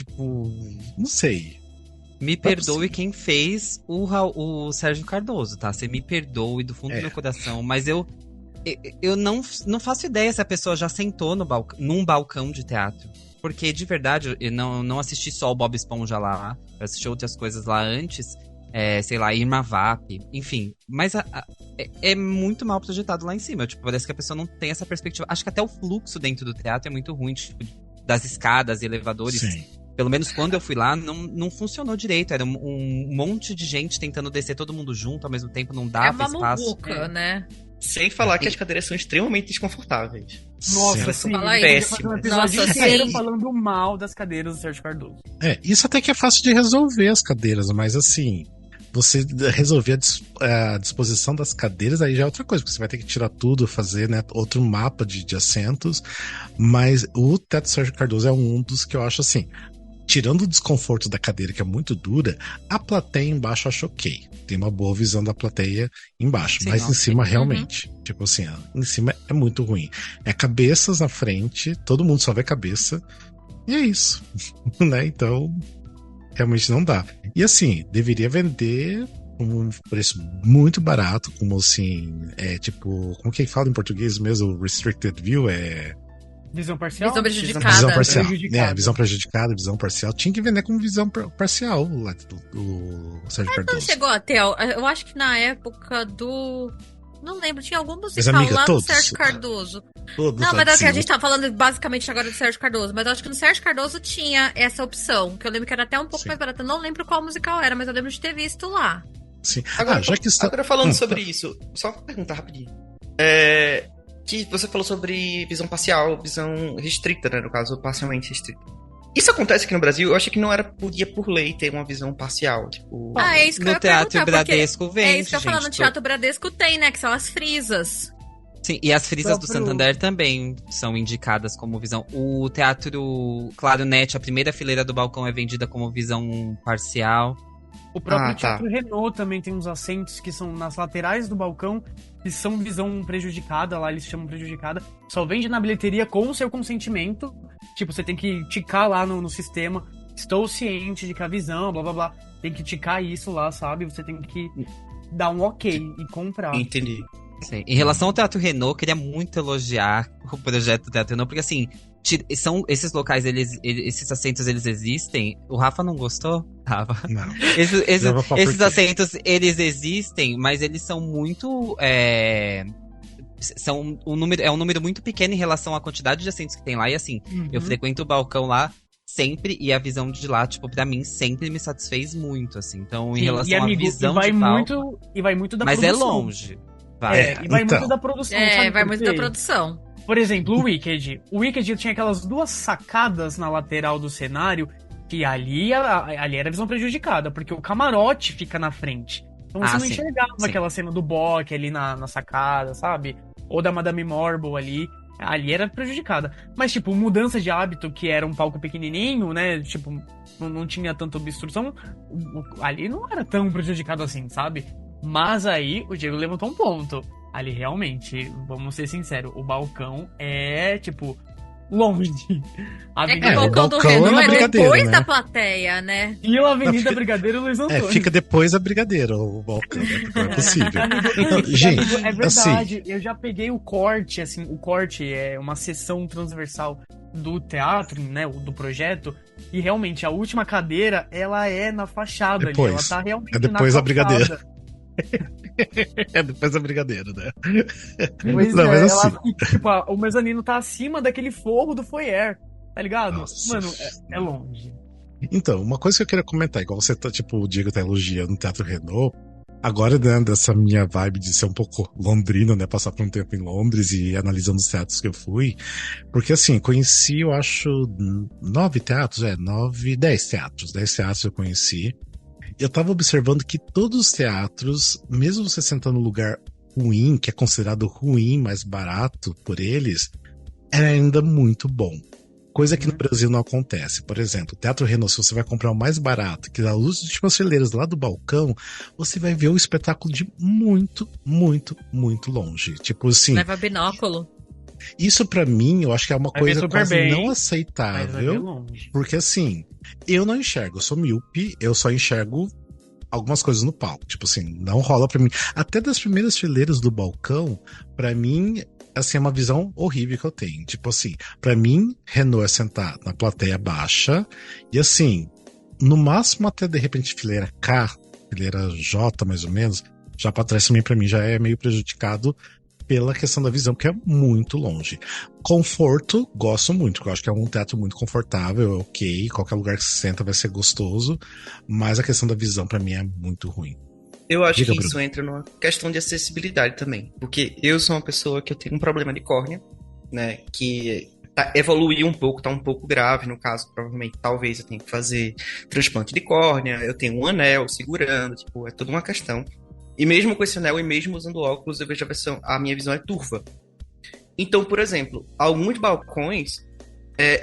não sei. Me perdoe quem fez o Sérgio Cardoso, tá? Você me perdoe do fundo do meu coração, mas eu não faço ideia se a pessoa já sentou num balcão de teatro. Porque, de verdade, eu não assisti só o Bob Esponja lá. Eu assisti outras coisas lá antes. Sei lá, Irma Vap. Enfim. Mas é muito mal projetado lá em cima. Parece que a pessoa não tem essa perspectiva. Acho que até o fluxo dentro do teatro é muito ruim. Das escadas e elevadores. Sim. Pelo menos quando eu fui lá, não funcionou direito. Era um monte de gente tentando descer todo mundo junto. Ao mesmo tempo, não dava espaço. É uma muvuca, né? Sem falar que as cadeiras são extremamente desconfortáveis. Nossa, sim. Péssimo. Nossa, sim. Falando mal das cadeiras do Sérgio Cardoso. Isso até que é fácil de resolver as cadeiras, mas assim, você resolver a disposição das cadeiras, aí já é outra coisa, porque você vai ter que tirar tudo, fazer, né, outro mapa de assentos. Mas o teto Sérgio Cardoso é um dos que eu acho assim, tirando o desconforto da cadeira, que é muito dura, a plateia embaixo eu acho ok. Tem uma boa visão da plateia embaixo, sim, mas em cima realmente. Em cima é muito ruim. É cabeças na frente, todo mundo só vê cabeça, e é isso. Né? Então, realmente não dá. E assim, deveria vender com um preço muito barato, como assim, como que fala em português mesmo? Restricted View Visão parcial? Visão prejudicada. Visão parcial. Visão prejudicada, visão parcial. Tinha que vender como visão parcial lá do Sérgio Cardoso. Não chegou até. Eu acho que na época do Não lembro, tinha algum Mas, musical amiga, lá todos. do Sérgio Cardoso. Todos Não, mas é que a assim. gente tá falando basicamente agora do Sérgio Cardoso. Mas eu acho que no Sérgio Cardoso tinha essa opção. Que eu lembro que era até um pouco Sim. mais barata. Eu não lembro qual musical era, mas eu lembro de ter visto lá. Sim. Agora, Já que está... agora falando sobre isso, só uma pergunta rapidinho. Que você falou sobre visão parcial, visão restrita, né? No caso, parcialmente restrita. Isso acontece aqui no Brasil? Eu achei que não podia por lei ter uma visão parcial. Tipo, É isso que eu No ia Teatro perguntar, porque Bradesco vende, é isso que eu falo, no gente. Teatro Bradesco tem, né? Que são as frisas. Sim, e as frisas do Próprio- Santander também são indicadas como visão. O Teatro Clarinete, a primeira fileira do balcão é vendida como visão parcial. O próprio Ah, tá. Teatro Renault também tem uns assentos que são nas laterais do balcão, que são visão prejudicada, lá eles chamam prejudicada. Só vende na bilheteria com o seu consentimento. Tipo, você tem que ticar lá no sistema. Estou ciente de que a visão, blá blá blá. Tem que ticar isso lá, sabe? Você tem que dar um ok e comprar. entendi. Sim. Em relação ao Teatro Renault, eu queria muito elogiar o projeto do Teatro Renault, porque assim, são esses locais, esses assentos, eles existem. O Rafa não gostou? Rafa. Não. Esses vou falar por quê. assentos, eles existem, mas eles são muito. São um número muito pequeno em relação à quantidade de assentos que tem lá. E assim, eu frequento o balcão lá sempre, e a visão de lá, tipo, pra mim, sempre me satisfez muito, assim. Então, em Sim, relação e, amigo, à visão vai de palco... muito, e vai muito da Mas é produção. longe. Vai. E vai então. muito da produção, É, sabe vai por muito quê? da produção. Por exemplo, o Wicked. O Wicked tinha aquelas duas sacadas na lateral do cenário que ali era a visão prejudicada, porque o camarote fica na frente. Então você não sim. enxergava Sim. aquela cena do Bock ali na sacada, sabe? Ou da Madame Morble ali. Ali era prejudicada. Mas, tipo, mudança de hábito, que era um palco pequenininho, né? Tipo, não tinha tanta obstrução. Ali não era tão prejudicado assim, sabe? Mas aí o Diego levantou um ponto. Ali realmente, vamos ser sinceros, o balcão é, tipo, longe. É que É, o o balcão do balcão é Renault na é Brigadeiro, depois né? da plateia, né? Vila Avenida Brigadeiro Luiz Antônio. Fica depois da Brigadeiro, o balcão, né? Porque não é possível. Amigo, Gente, é assim, verdade, eu já peguei o corte, assim, o corte é uma seção transversal do teatro, né, do projeto, e realmente a última cadeira, ela é na fachada Depois. ali, ela tá realmente É depois na da Brigadeiro. calçada. é depois da Brigadeiro, né? Pois Não, é, mas ela assim, fica, tipo, o mezanino tá acima daquele forro do foyer, tá ligado? Nossa. Mano, é longe. Então, uma coisa que eu queria comentar, igual você tá, tipo, o Diego tá elogiando o Teatro Renault, agora, né, dessa minha vibe de ser um pouco londrino, né, passar por um tempo em Londres e analisando os teatros que eu fui, porque assim, conheci, eu acho, 10 teatros eu conheci, e eu tava observando que todos os teatros, mesmo você sentando num lugar ruim, que é considerado ruim, mais barato por eles, é ainda muito bom. Coisa que no Brasil não acontece. Por exemplo, o Teatro Renault, se você vai comprar o mais barato, que dá luz de umas fileiras lá do balcão, você vai ver o espetáculo de muito, muito, muito longe. Tipo assim, Leva binóculo. isso pra mim, eu acho que é uma Vai ver coisa super quase bem, não Mas vai ver aceitável. longe. Porque assim, eu não enxergo, eu sou míope, eu só enxergo algumas coisas no palco. Tipo assim, não rola pra mim. Até das primeiras fileiras do balcão, pra mim, assim, é uma visão horrível que eu tenho. Tipo assim, pra mim, Renault é sentar na plateia baixa e assim, no máximo até de repente fileira K, fileira J mais ou menos, já pra trás também pra mim já é meio prejudicado pela questão da visão, que é muito longe. Conforto, gosto muito, porque eu acho que é um teatro muito confortável, é ok, qualquer lugar que se senta vai ser gostoso, mas a questão da visão pra mim é muito ruim. Eu acho Diga, que Bruno. isso entra numa questão de acessibilidade também. Porque eu sou uma pessoa que eu tenho um problema de córnea, né? Que evoluiu um pouco, tá um pouco grave, no caso, provavelmente, talvez eu tenha que fazer transplante de córnea, eu tenho um anel segurando, tipo, é toda uma questão. E mesmo com esse anel e mesmo usando óculos, eu vejo a minha visão é turva. Então, por exemplo, alguns balcões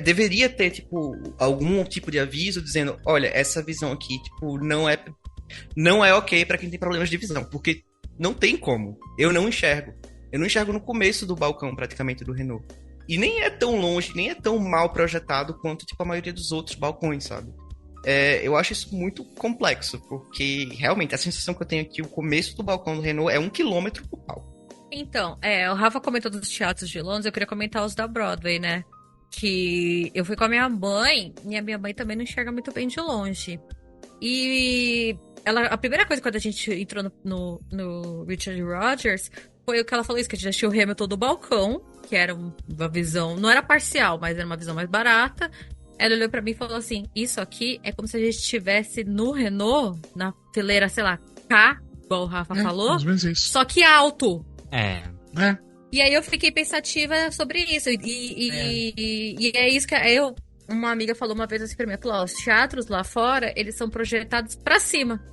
deveria ter, tipo, algum tipo de aviso dizendo, olha, essa visão aqui, tipo, não é ok pra quem tem problemas de visão, porque não tem como. Eu não enxergo. Eu não enxergo no começo do balcão, praticamente, do Renault. E nem é tão longe, nem é tão mal projetado quanto, tipo, a maioria dos outros balcões, sabe? Eu acho isso muito complexo, porque realmente a sensação que eu tenho aqui, o começo do balcão do Renault é 1 quilômetro pro palco. Então, o Rafa comentou dos teatros de Londres, eu queria comentar os da Broadway, né? Que eu fui com a minha mãe, e a minha mãe também não enxerga muito bem de longe. E a primeira coisa quando a gente entrou no Richard Rodgers foi o que ela falou isso, que a gente assistiu o Hamilton do balcão, que era uma visão, não era parcial, mas era uma visão mais barata. Ela olhou pra mim e falou assim, isso aqui é como se a gente estivesse no Renault, na fileira, sei lá, K, igual o Rafa falou, mais ou menos isso. só que alto. É. E aí eu fiquei pensativa sobre isso. E é isso que uma amiga falou uma vez assim pra mim, falou, os teatros lá fora, eles são projetados pra cima.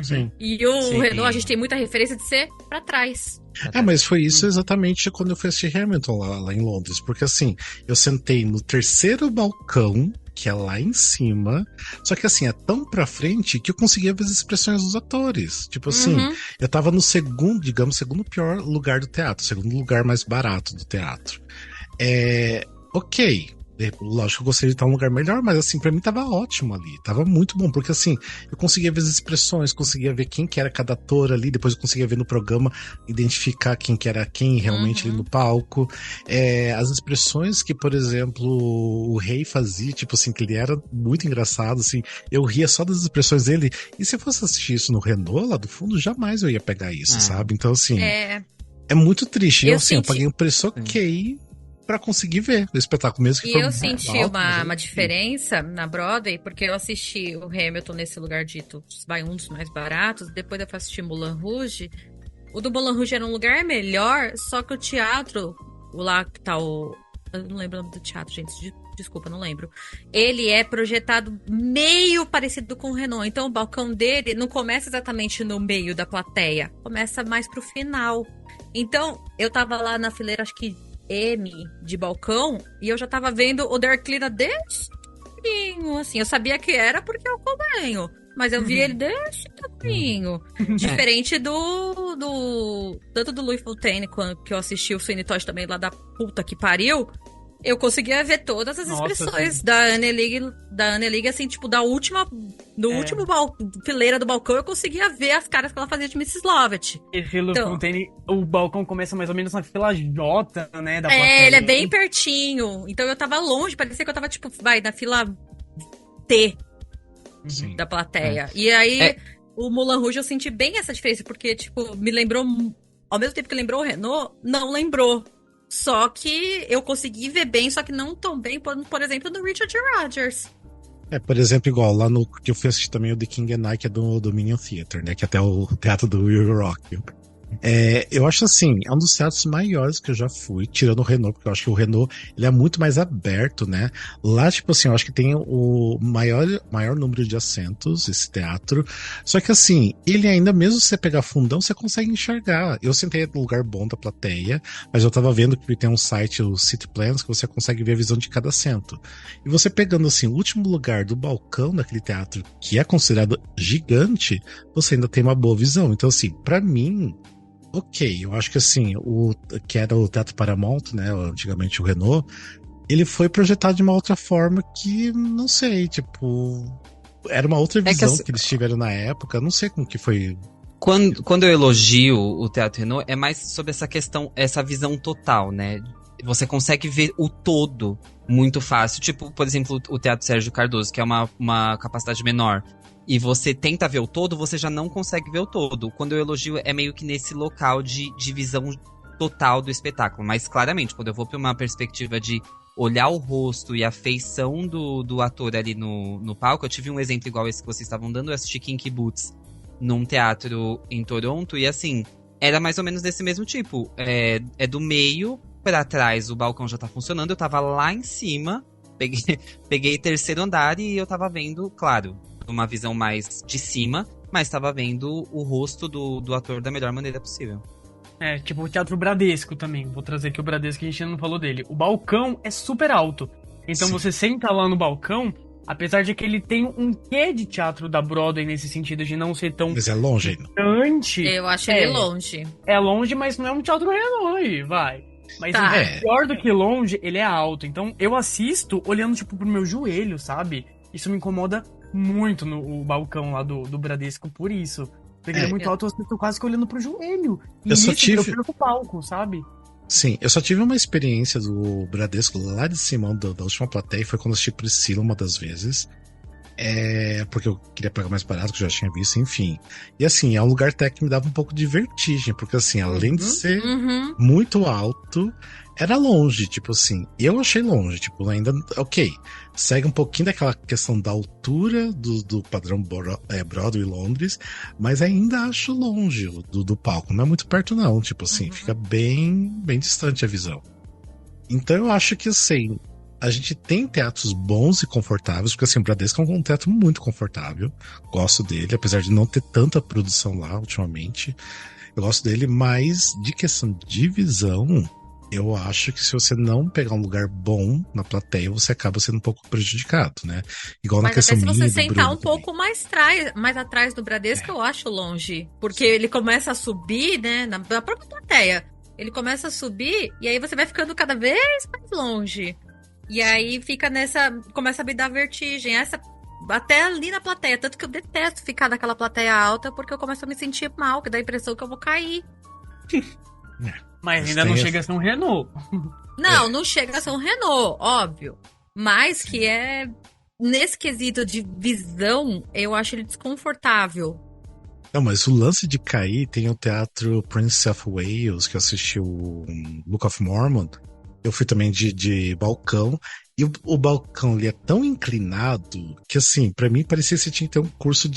Sim. E o Renault, a gente tem muita referência de ser pra trás. Mas foi isso exatamente quando eu fui assistir Hamilton lá em Londres. Porque assim, eu sentei no terceiro balcão, que é lá em cima. Só que assim, é tão pra frente que eu conseguia ver as expressões dos atores. Tipo assim, eu tava no segundo pior lugar do teatro. Segundo lugar mais barato do teatro. Ok. Lógico que eu gostaria de estar em um lugar melhor, mas assim, pra mim tava ótimo ali, tava muito bom, porque assim, eu conseguia ver as expressões, conseguia ver quem que era cada ator ali, depois eu conseguia ver no programa, identificar quem que era quem realmente ali no palco, as expressões que, por exemplo, o Rei fazia, tipo assim, que ele era muito engraçado, assim, eu ria só das expressões dele, e se eu fosse assistir isso no Renault, lá do fundo, jamais eu ia pegar isso, sabe? Então assim, é muito triste, eu paguei um preço ok pra conseguir ver o espetáculo mesmo. E eu senti uma diferença na Broadway, porque eu assisti o Hamilton nesse lugar dito, um dos mais baratos, depois eu fui assistir Moulin Rouge. O do Moulin Rouge era um lugar melhor, só que o teatro, lá que tá eu não lembro o nome do teatro, gente, desculpa, não lembro. Ele é projetado meio parecido com o Renault, então o balcão dele não começa exatamente no meio da plateia, começa mais pro final. Então, eu tava lá na fileira, acho que M de balcão, e eu já tava vendo o Derek Lina desse tamanho, assim, eu sabia que era porque eu acompanho, mas eu vi ele desse tamanho, diferente tanto do Louis Fontaine, quando que eu assisti o Sweeney Todd também, lá da puta que pariu, eu conseguia ver todas as expressões da Anne League, assim, tipo, último fileira do balcão, eu conseguia ver as caras que ela fazia de Mrs. Lovett. Esse Louis Fontaine, o balcão começa mais ou menos na fila J, né, da plateia. Ele é bem pertinho, então eu tava longe, parecia que eu tava, tipo, na fila T da plateia. E aí, o Moulin Rouge, eu senti bem essa diferença, porque, tipo, me lembrou, ao mesmo tempo que lembrou o Renault, não lembrou. Só que eu consegui ver bem, só que não tão bem, por exemplo, do Richard Rodgers. Por exemplo, igual lá no que eu fui assistir também o The King and I, que é do Dominion Theatre, né? Que é até o teatro do Will Rock. Eu acho assim, é um dos teatros maiores que eu já fui, tirando o Renault, porque eu acho que o Renault ele é muito mais aberto, né? Lá, tipo assim, eu acho que tem o maior número de assentos, esse teatro. Só que assim, ele ainda, mesmo se você pegar fundão, você consegue enxergar. Eu sentei no lugar bom da plateia, mas eu tava vendo que tem um site, o City Plans, que você consegue ver a visão de cada assento. E você pegando assim, o último lugar do balcão daquele teatro, que é considerado gigante, você ainda tem uma boa visão. Então assim, pra mim, ok, eu acho que assim, que era o Teatro Paramount, né, antigamente o Renault, ele foi projetado de uma outra forma que, não sei, tipo, era uma outra visão que eles tiveram na época, não sei como que foi. Quando eu elogio o Teatro Renault, é mais sobre essa questão, essa visão total, né, você consegue ver o todo muito fácil, tipo, por exemplo, o Teatro Sérgio Cardoso, que é uma capacidade menor, e você tenta ver o todo, você já não consegue ver o todo. Quando eu elogio, é meio que nesse local de visão total do espetáculo. Mas, claramente, quando eu vou pra uma perspectiva de olhar o rosto e a feição do ator ali no palco, eu tive um exemplo igual esse que vocês estavam dando, eu assisti Kinky Boots num teatro em Toronto, e assim, era mais ou menos desse mesmo tipo. É do meio pra trás, o balcão já tá funcionando, eu tava lá em cima, peguei terceiro andar e eu tava vendo, claro, uma visão mais de cima, mas estava vendo o rosto do ator da melhor maneira possível. Tipo o Teatro Bradesco também. Vou trazer aqui o Bradesco, que a gente não falou dele. O balcão é super alto. Então você senta lá no balcão, apesar de que ele tem um quê de teatro da Broadway nesse sentido de não ser tão... Mas é longe distante. Eu acho ele longe. É longe, mas não é um teatro Renault, vai. Mas pior do que longe, ele é alto. Então eu assisto olhando tipo pro meu joelho, sabe? Isso me incomoda muito no balcão lá do Bradesco, por isso. Porque ele é muito alto, eu tô quase que olhando pro joelho. E eu perco o palco, sabe? Sim, eu só tive uma experiência do Bradesco lá de cima da última plateia, foi quando eu assisti Priscila uma das vezes. Porque eu queria pagar mais barato, que eu já tinha visto, enfim. E assim, é um lugar até que me dava um pouco de vertigem, porque assim, além de ser muito alto, era longe, tipo assim, eu achei longe, tipo, ainda, ok, segue um pouquinho daquela questão da altura do padrão Broadway Londres, mas ainda acho longe do palco, não é muito perto não, tipo assim, fica bem, bem distante a visão. Então eu acho que assim, a gente tem teatros bons e confortáveis, porque assim, o Bradesco é um teatro muito confortável, gosto dele, apesar de não ter tanta produção lá ultimamente, eu gosto dele, mas de questão de visão, eu acho que se você não pegar um lugar bom na plateia, você acaba sendo um pouco prejudicado, né? Igual mas na questão até se você minha sentar Bruno um pouco mais atrás do Bradesco, eu acho longe. Porque ele começa a subir, né, na própria plateia. Ele começa a subir e aí você vai ficando cada vez mais longe. E aí fica começa a me dar vertigem. Até ali na plateia. Tanto que eu detesto ficar naquela plateia alta, porque eu começo a me sentir mal, que dá a impressão que eu vou cair. Mas ainda não chega a ser um Renault. Não chega a ser um Renault, óbvio. Mas que nesse quesito de visão, eu acho ele desconfortável. Não, mas o lance de cair tem o teatro Prince of Wales, que eu assisti o Book of Mormon. Eu fui também de balcão. E o balcão ali é tão inclinado que, assim, pra mim parecia que você tinha que ter um curso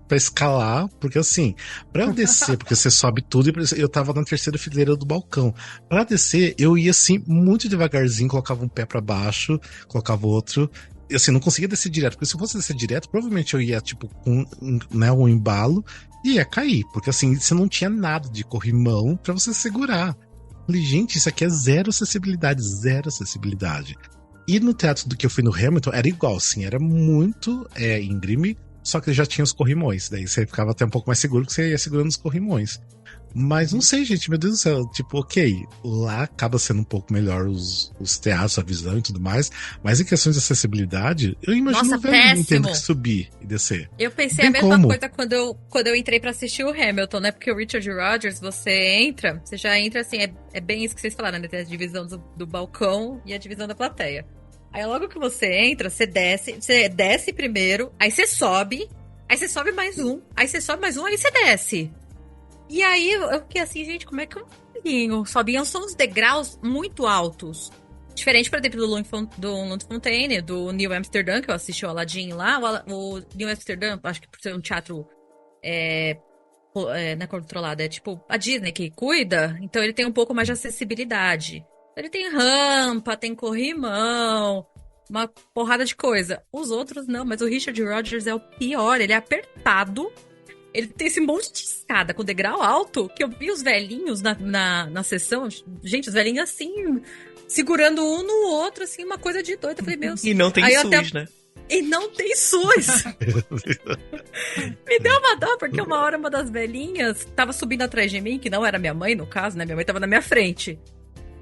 pra escalar. Porque, assim, pra eu descer, porque você sobe tudo, e eu tava na terceira fileira do balcão. Pra descer, eu ia, assim, muito devagarzinho, colocava um pé pra baixo, colocava outro. E, assim, não conseguia descer direto. Porque se eu fosse descer direto, provavelmente eu ia, tipo, com um embalo e ia cair. Porque, assim, você não tinha nada de corrimão pra você segurar. Falei, gente, isso aqui é zero acessibilidade. E no teatro do que eu fui no Hamilton, era igual, assim, era muito íngreme, só que já tinha os corrimões. Daí você ficava até um pouco mais seguro que você ia segurando os corrimões. Mas não sei, gente, meu Deus do céu. Tipo, ok, lá acaba sendo um pouco melhor os teatros, a visão e tudo mais. Mas em questões de acessibilidade, eu imagino o velho tendo que subir e descer. Eu pensei a mesma coisa quando eu entrei pra assistir o Hamilton, né? Porque o Richard Rodgers, você já entra assim, é bem isso que vocês falaram, né? Tem a divisão do balcão e a divisão da plateia. Aí logo que você entra, você desce primeiro, aí você sobe mais um, aí você sobe mais um, aí você desce. E aí eu fiquei assim, gente, como é que eu sobiam? São uns degraus muito altos. Diferente, por exemplo, do Luntfontein, do New Amsterdam, que eu assisti o Aladdin lá. O New Amsterdam, acho que por ser um teatro não é controlado, é tipo a Disney que cuida, então ele tem um pouco mais de acessibilidade. Ele tem rampa, tem corrimão, uma porrada de coisa. Os outros não, mas o Richard Rodgers é o pior, ele é apertado. Ele tem esse monte de escada com degrau alto, que eu vi os velhinhos na sessão. Gente, os velhinhos assim, segurando um no outro, assim, uma coisa de doido. Eu falei, meu... E não tem SUS, né? E não tem SUS. Me deu uma dó, porque uma hora uma das velhinhas tava subindo atrás de mim, que não era minha mãe, no caso, né? Minha mãe tava na minha frente.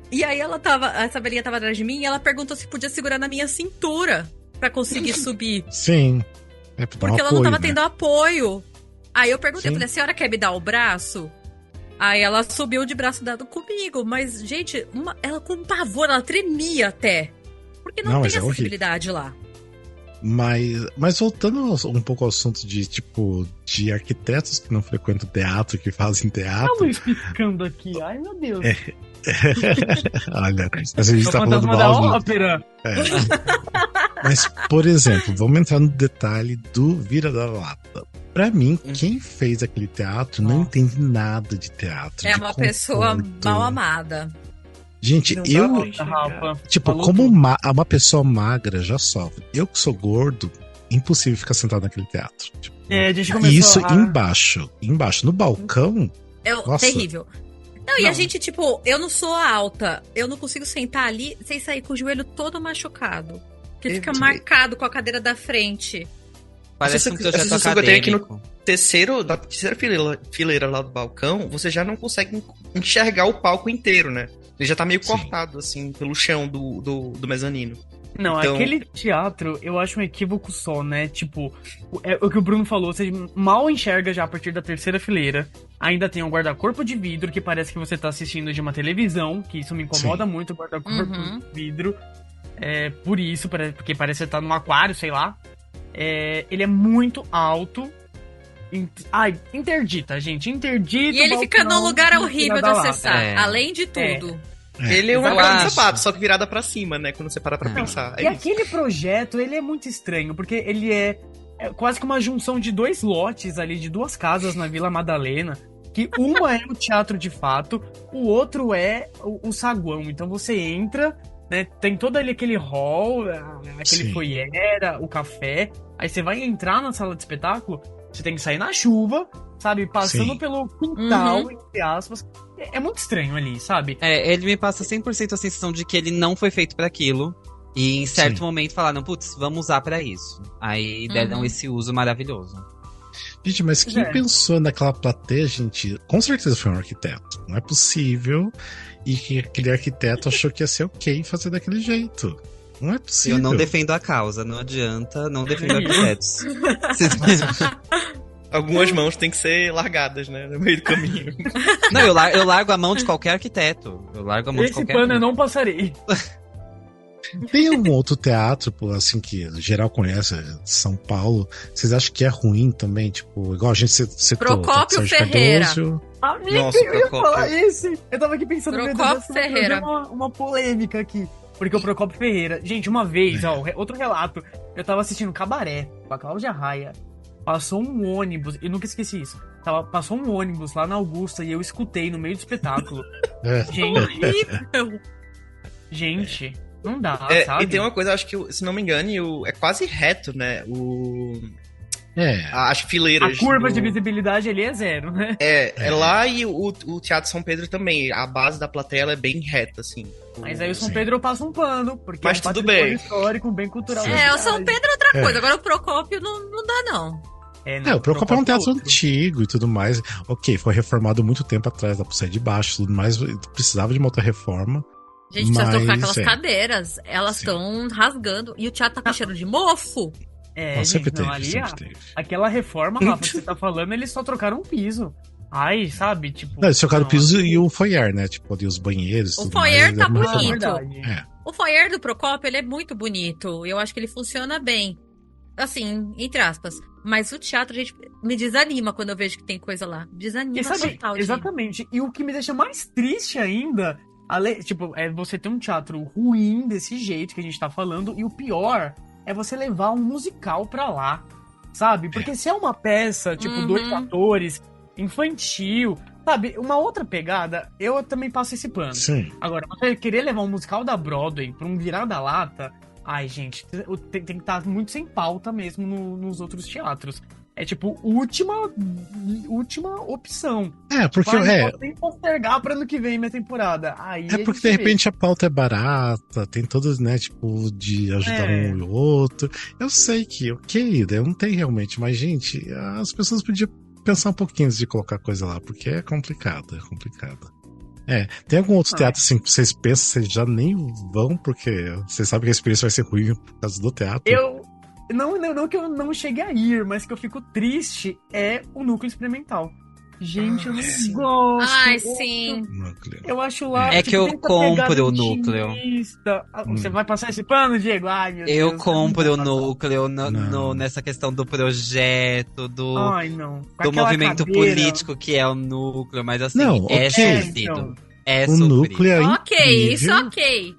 E aí essa velhinha tava atrás de mim e ela perguntou se podia segurar na minha cintura pra conseguir subir. Sim. Porque ela não tava tendo apoio. Aí eu perguntei, falei, a senhora quer me dar o braço? Aí ela subiu de braço dado comigo. Mas, gente, ela com pavor, ela tremia até. Porque não tem acessibilidade lá. Mas voltando um pouco ao assunto de arquitetos que não frequentam teatro, que fazem teatro. Estamos explicando aqui, ai meu Deus. Olha, a gente tá falando mal da ópera. Mas, por exemplo, vamos entrar no detalhe do Vira da Lata. Pra mim, quem fez aquele teatro não entende nada de teatro. É uma pessoa mal amada. Gente, como uma pessoa magra já sofre. Eu que sou gordo, impossível ficar sentado naquele teatro. A gente começou isso embaixo, no balcão. Nossa. Terrível. Não, e a gente, eu não sou alta. Eu não consigo sentar ali sem sair com o joelho todo machucado. Porque fica marcado com a cadeira da frente. Parece um projeto acadêmico. Que eu tenho aqui no terceira fileira lá do balcão, você já não consegue enxergar o palco inteiro, né? Ele já tá meio cortado, assim, pelo chão do mezanino. Não, então... aquele teatro, eu acho um equívoco só, né? É o que o Bruno falou, você mal enxerga já a partir da terceira fileira. Ainda tem um guarda-corpo de vidro, que parece que você tá assistindo de uma televisão, que isso me incomoda muito, o guarda-corpo de vidro. Por isso, porque parece que você tá num aquário, sei lá. Ele é muito alto. Interdita, gente. Interdita. E ele fica num lugar horrível de acessar, além de tudo. Ele é uma caixa de sapato, só que virada pra cima, né? Quando você para pra pensar. E aquele projeto, ele é muito estranho, porque ele é quase que uma junção de 2 lotes ali, de 2 casas na Vila Madalena, que uma é o teatro de fato, o outro é o saguão. Então você entra, né? Tem todo ali aquele hall, aquele foyer, o café. Aí você vai entrar na sala de espetáculo, você tem que sair na chuva, sabe? Passando pelo quintal, entre aspas. É muito estranho ali, sabe? Ele me passa 100% a sensação de que ele não foi feito pra aquilo. E em certo momento falaram, putz, vamos usar pra isso. Aí deram esse uso maravilhoso. Gente, mas quem pensou naquela plateia, gente? Com certeza foi um arquiteto. Não é possível. E que aquele arquiteto achou que ia ser ok fazer daquele jeito. Não é possível. Eu não defendo a causa, não adianta, não defendo arquitetos. Algumas mãos têm que ser largadas, né? No meio do caminho. Não, eu largo a mão de qualquer arquiteto. Eu largo a mão de qualquer pano eu não passarei. Tem um outro teatro, assim, que geral conhece, São Paulo. Vocês acham que é ruim também? Tipo, igual a gente citou. Procópio Ferreira. Amiga, Nossa, eu ia falar esse. Eu tava aqui pensando... Procópio Ferreira. Uma polêmica aqui. Porque o Procópio Ferreira... Gente, uma vez, outro relato. Eu tava assistindo Cabaré, com a Cláudia Raia. Passou um ônibus, eu nunca esqueci isso. Passou um ônibus lá na Augusta e eu escutei no meio do espetáculo. Gente, não dá, sabe? E tem uma coisa, acho que, se não me engano, é quase reto, né? As fileiras. A curva de visibilidade ali é 0, né? É lá e o Teatro São Pedro também. A base da plateia ela é bem reta, assim. Mas aí o São Pedro passa um pano, porque mas é um tudo bem. Histórico, bem cultural. O São Pedro é outra coisa. Agora o Procópio não dá, não. O Procópio é um teatro antigo e tudo mais. Ok, foi reformado muito tempo atrás, dá pra sair de baixo, tudo mais. Precisava de uma outra reforma. Gente, precisa trocar aquelas cadeiras. Elas estão rasgando. E o teatro tá com cheiro de mofo. Sempre teve. Aquela reforma lá, que você tá falando, eles só trocaram um piso. Ai, sabe? Tipo. Não, eles trocaram o piso e o foyer, né? Tipo, ali os banheiros. O foyer tá bonito. É. O foyer do Procópio, ele é muito bonito. Eu acho que ele funciona bem. Assim, entre aspas. Mas o teatro, gente, me desanima quando eu vejo que tem coisa lá. Desanima total. Exatamente. E o que me deixa mais triste ainda, é você ter um teatro ruim desse jeito que a gente tá falando, e o pior é você levar um musical pra lá, sabe? Porque se é uma peça, tipo, 2 atores, infantil, sabe? Uma outra pegada, eu também passo esse pano. Sim. Agora, você querer levar um musical da Broadway pra um virar-da-lata... Ai, gente, tem que estar muito sem pauta mesmo nos outros teatros. É tipo, última opção. Porque não posso nem postergar pra ano que vem minha temporada. Aí porque de repente a pauta é barata, tem todos, né, tipo, de ajudar um e o outro. Eu sei que, não tem realmente, mas, gente, as pessoas podiam pensar um pouquinho antes de colocar coisa lá, porque é complicado. Tem algum outro teatro assim que vocês pensam, vocês já nem vão, porque vocês sabem que a experiência vai ser ruim por causa do teatro? Não que eu não chegue a ir, mas que eu fico triste é o Núcleo Experimental. Gente, eu não gosto. Ai, sim. Eu acho lá... É que eu compro o Núcleo. Você vai passar esse pano, Diego? Ai, meu Deus. Eu compro o Núcleo nessa questão do projeto, do movimento político que é o Núcleo, mas assim, sofrido. É o Núcleo é incrível. Isso ok.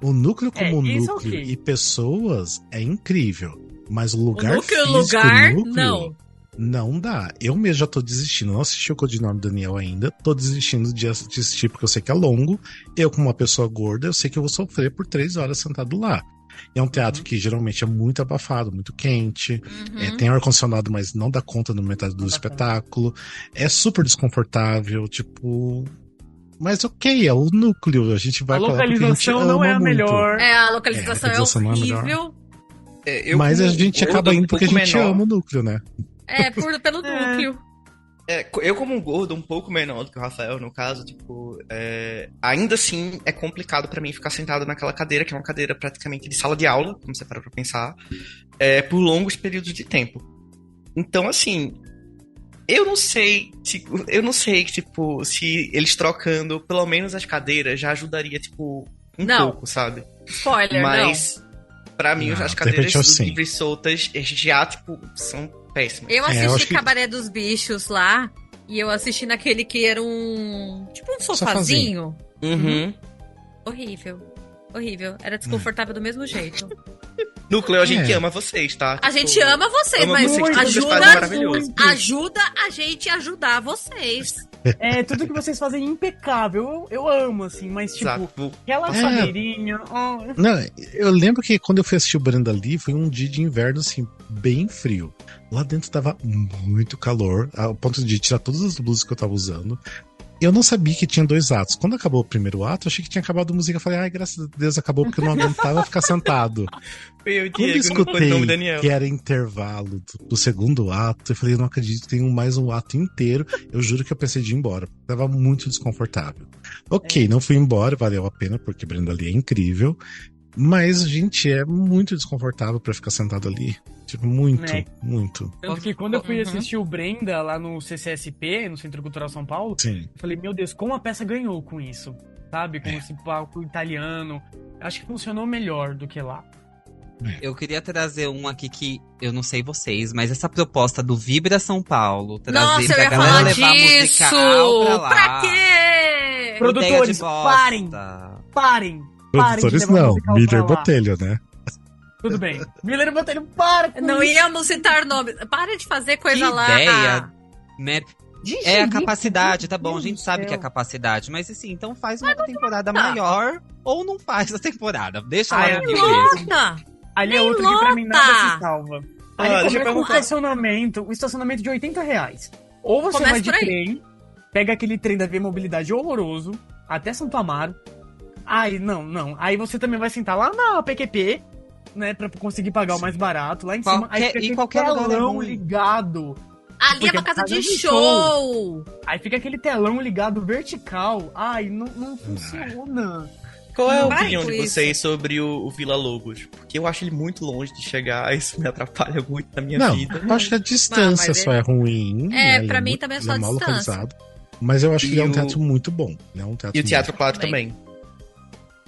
O Núcleo como núcleo e pessoas é incrível, mas o lugar físico não dá. Eu mesmo já tô desistindo. Não assisti o Codinome Daniel ainda. Tô desistindo de assistir porque eu sei que é longo. Eu, como uma pessoa gorda, eu sei que eu vou sofrer por 3 horas sentado lá. É um teatro que geralmente é muito abafado, muito quente. Tem ar-condicionado, mas não dá conta no metade do espetáculo. É super desconfortável, tipo... Mas é o núcleo. A gente vai falar porque a gente ama não é a muito. melhor. A localização é horrível. Mas a gente acaba indo porque a gente ama o núcleo, né? Pelo núcleo. Eu, como um gordo um pouco menor do que o Rafael, no caso, tipo, ainda assim é complicado pra mim ficar sentado naquela cadeira, que é uma cadeira praticamente de sala de aula, como você para pra pensar, por longos períodos de tempo. Então, assim, eu não sei, tipo, se eles trocando pelo menos as cadeiras já ajudaria, tipo, um pouco, sabe? Spoiler, mas... Pra mim, Não, as de cadeiras repente eu sim. livres soltas já, tipo, são péssimas. Eu eu assisti acho que- Cabaré dos Bichos lá, e eu assisti naquele que era tipo um sofazinho. Uhum. Horrível. Horrível. Era desconfortável do mesmo jeito. Núcleo, a gente É. ama vocês, tá? A gente ama vocês, ama mas vocês, tudo que vocês ajuda, fazem é maravilhoso. ajuda a gente a ajudar vocês. Tudo que vocês fazem é impecável. Eu amo, assim, mas tipo, Exato. aquela É. cadeirinha. Não, eu lembro que quando eu fui assistir o Brenda Lee, foi um dia de inverno, assim, bem frio. Lá dentro tava muito calor, ao ponto de tirar todas as blusas que eu tava usando. Eu não sabia que tinha 2 atos. Quando acabou o primeiro ato, eu achei que tinha acabado a música. Eu falei, ai, graças a Deus acabou, porque eu não aguentava ficar sentado. Eu, Quando eu Diego, não foi o nome escutei Daniel. que era intervalo do segundo ato, eu falei, eu não acredito, tem mais um ato inteiro. Eu juro que eu pensei de ir embora. Tava muito desconfortável. Ok, não fui embora, valeu a pena, porque Brenda Lee é incrível. Mas, gente, é muito desconfortável pra ficar sentado ali. Tipo, muito, É. muito. Tanto que quando eu fui Uhum. assistir o Brenda lá no CCSP, no Centro Cultural São Paulo, Sim. eu falei, meu Deus, como a peça ganhou com isso, sabe? Com esse palco italiano. Acho que funcionou melhor do que lá. Eu queria trazer um aqui que eu não sei vocês, mas essa proposta do Vibra São Paulo, trazer Nossa, eu pra ia galera falar levar disso! musical pra lá. Pra quê? Produtores, Ideia de bosta. parem! Parem de Produtores levar não, musical Miller pra lá. Botelho, né? Tudo bem. Miller Botelho, para com Não isso. íamos citar nomes. Para de fazer coisa Que lá. ideia. Mer- De É a jeito, capacidade, tá bom, a Deus gente do sabe que é a céu. capacidade, mas assim, então faz uma temporada tá. maior ou não faz a temporada. Deixa Ah, lá é no Rio mesmo. Lota! Ali é Nem outro que pra mim nada lota. se salva. Ah, Ali deixa eu começa com perguntar. um estacionamento de R$80. Ou você Começa vai de por aí. trem, pega aquele trem da Via Mobilidade horroroso, até Santo Amaro. Aí, não. Aí você também vai sentar lá na PQP, né, pra conseguir pagar o mais barato, lá em cima. Aí fica Em aquele qualquer lugar é telão ruim. ligado. Ali Porque é uma casa de de show! Aí fica aquele telão ligado vertical. Ai, não funciona. Qual é a Para opinião com de isso. vocês sobre o Vila Lobos? Porque eu acho ele muito longe de chegar, isso me atrapalha muito na minha Não, vida. eu acho que a distância mas só é ruim. né? Ele pra mim muito- também é ele só a mal distância. localizado. Mas eu acho que ele é um E o- teatro muito bom. Ele é um teatro E o Teatro muito Claro Também. também.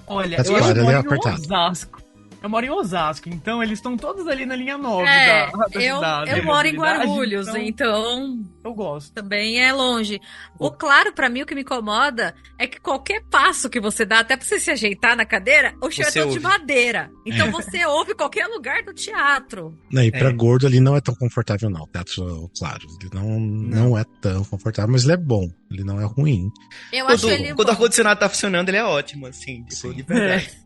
Olha, Mas eu claro, ele é moro em apertado. Osasco. Eu moro em Osasco, então eles estão todos ali na linha 9 É, da eu cidade. moro em Mobilidade, Guarulhos, então Eu gosto. também é longe. O claro, pra mim, o que me incomoda é que qualquer passo que você dá, até pra você se ajeitar na cadeira, o chão é Você todo de ouve. madeira. Então você ouve qualquer lugar do teatro. Não, e pra É. gordo ali não é tão confortável, não. O teatro, claro, ele não é tão confortável, mas ele é bom. Ele não é ruim. Eu acho ele Quando o bom. ar-condicionado tá funcionando, ele é ótimo, assim, tipo, Sim. de verdade.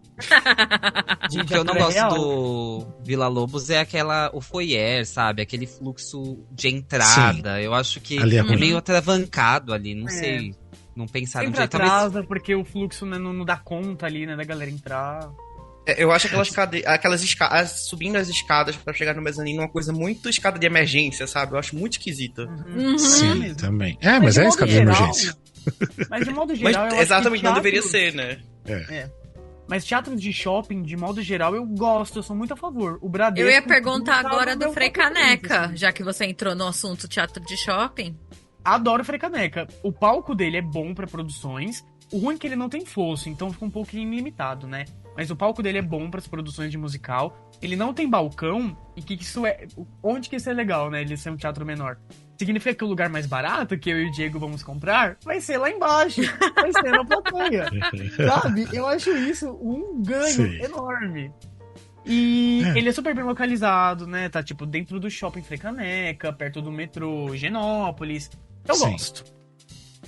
O que eu não gosto do Vila Lobos é o foyer, sabe? Aquele fluxo de entrada. Eu acho que Ali é é ruim. meio atravancado ali, não sei. Não pensaram Sempre direito. Talvez atrasa, porque o fluxo né, não dá conta ali, né, da galera entrar. Eu acho aquelas escadas, subindo as escadas pra chegar no mezanino, uma coisa muito escada de emergência, sabe? Eu acho muito esquisita. Uhum. Sim, mesmo. também. É, mas de é a modo escada de geral- emergência. Mas de modo Mas geral, eu acho exatamente, que não deveria teatros- ser, né? Mas teatros de shopping, de modo geral, eu gosto, eu sou muito a favor. O Bradesco... Eu ia perguntar tá agora no do meu Frei favorito, Caneca, assim. já que você entrou no assunto teatro de shopping. Adoro o Frei Caneca. O palco dele é bom pra produções. O ruim é que ele não tem fosso, então fica um pouquinho limitado, né? Mas o palco dele é bom pras produções de musical. Ele não tem balcão, e que isso é... Onde que isso é legal, né? Ele ser um teatro menor. Significa que o lugar mais barato, que eu e o Diego vamos comprar, vai ser lá embaixo. Vai ser na plateia. Sabe? Eu acho isso um ganho Sim. enorme. E É. ele é super bem localizado, né? Tá, tipo, dentro do shopping Frei Caneca, perto do metrô Genópolis. Eu Sim. gosto.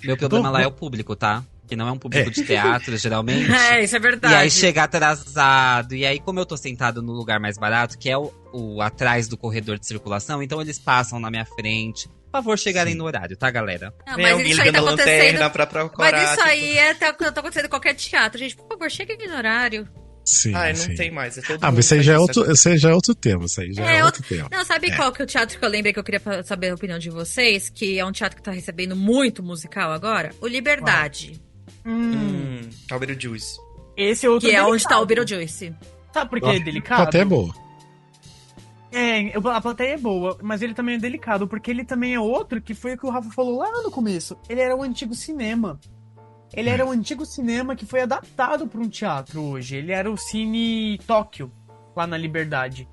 meu problema lá é o público, tá? Que não é um público de teatro, geralmente. É, isso é verdade. E aí chega atrasado. E aí, como eu tô sentado no lugar mais barato, que é o atrás do corredor de circulação, então eles passam na minha frente. Por favor, chegarem Sim. no horário, tá, galera? Não, Vem mas alguém isso aí tá ligando a lanterna acontecendo. pra procurar. Mas isso tipo, aí tá acontecendo em qualquer teatro, gente. Por favor, cheguem no horário. Sim, Ai, não sim. tem mais. É todo Ah, mundo mas isso aí faz já é isso. outro, esse aí já é outro tema. Isso aí já é outro tema. Não, sabe qual que é o teatro que eu lembrei que eu queria saber a opinião de vocês? Que é um teatro que tá recebendo muito musical agora? O Liberdade. Talbeiro Juice. Esse é outro Que é onde delicado. tá o Beetlejuice. Sabe por que é A delicado? plateia é boa. A plateia é boa, mas ele também é delicado, porque ele também é outro que foi o que o Rafa falou lá no começo. Ele era o antigo cinema. Ele era o antigo cinema que foi adaptado para um teatro hoje. Ele era o Cine Tóquio. lá na Liberdade.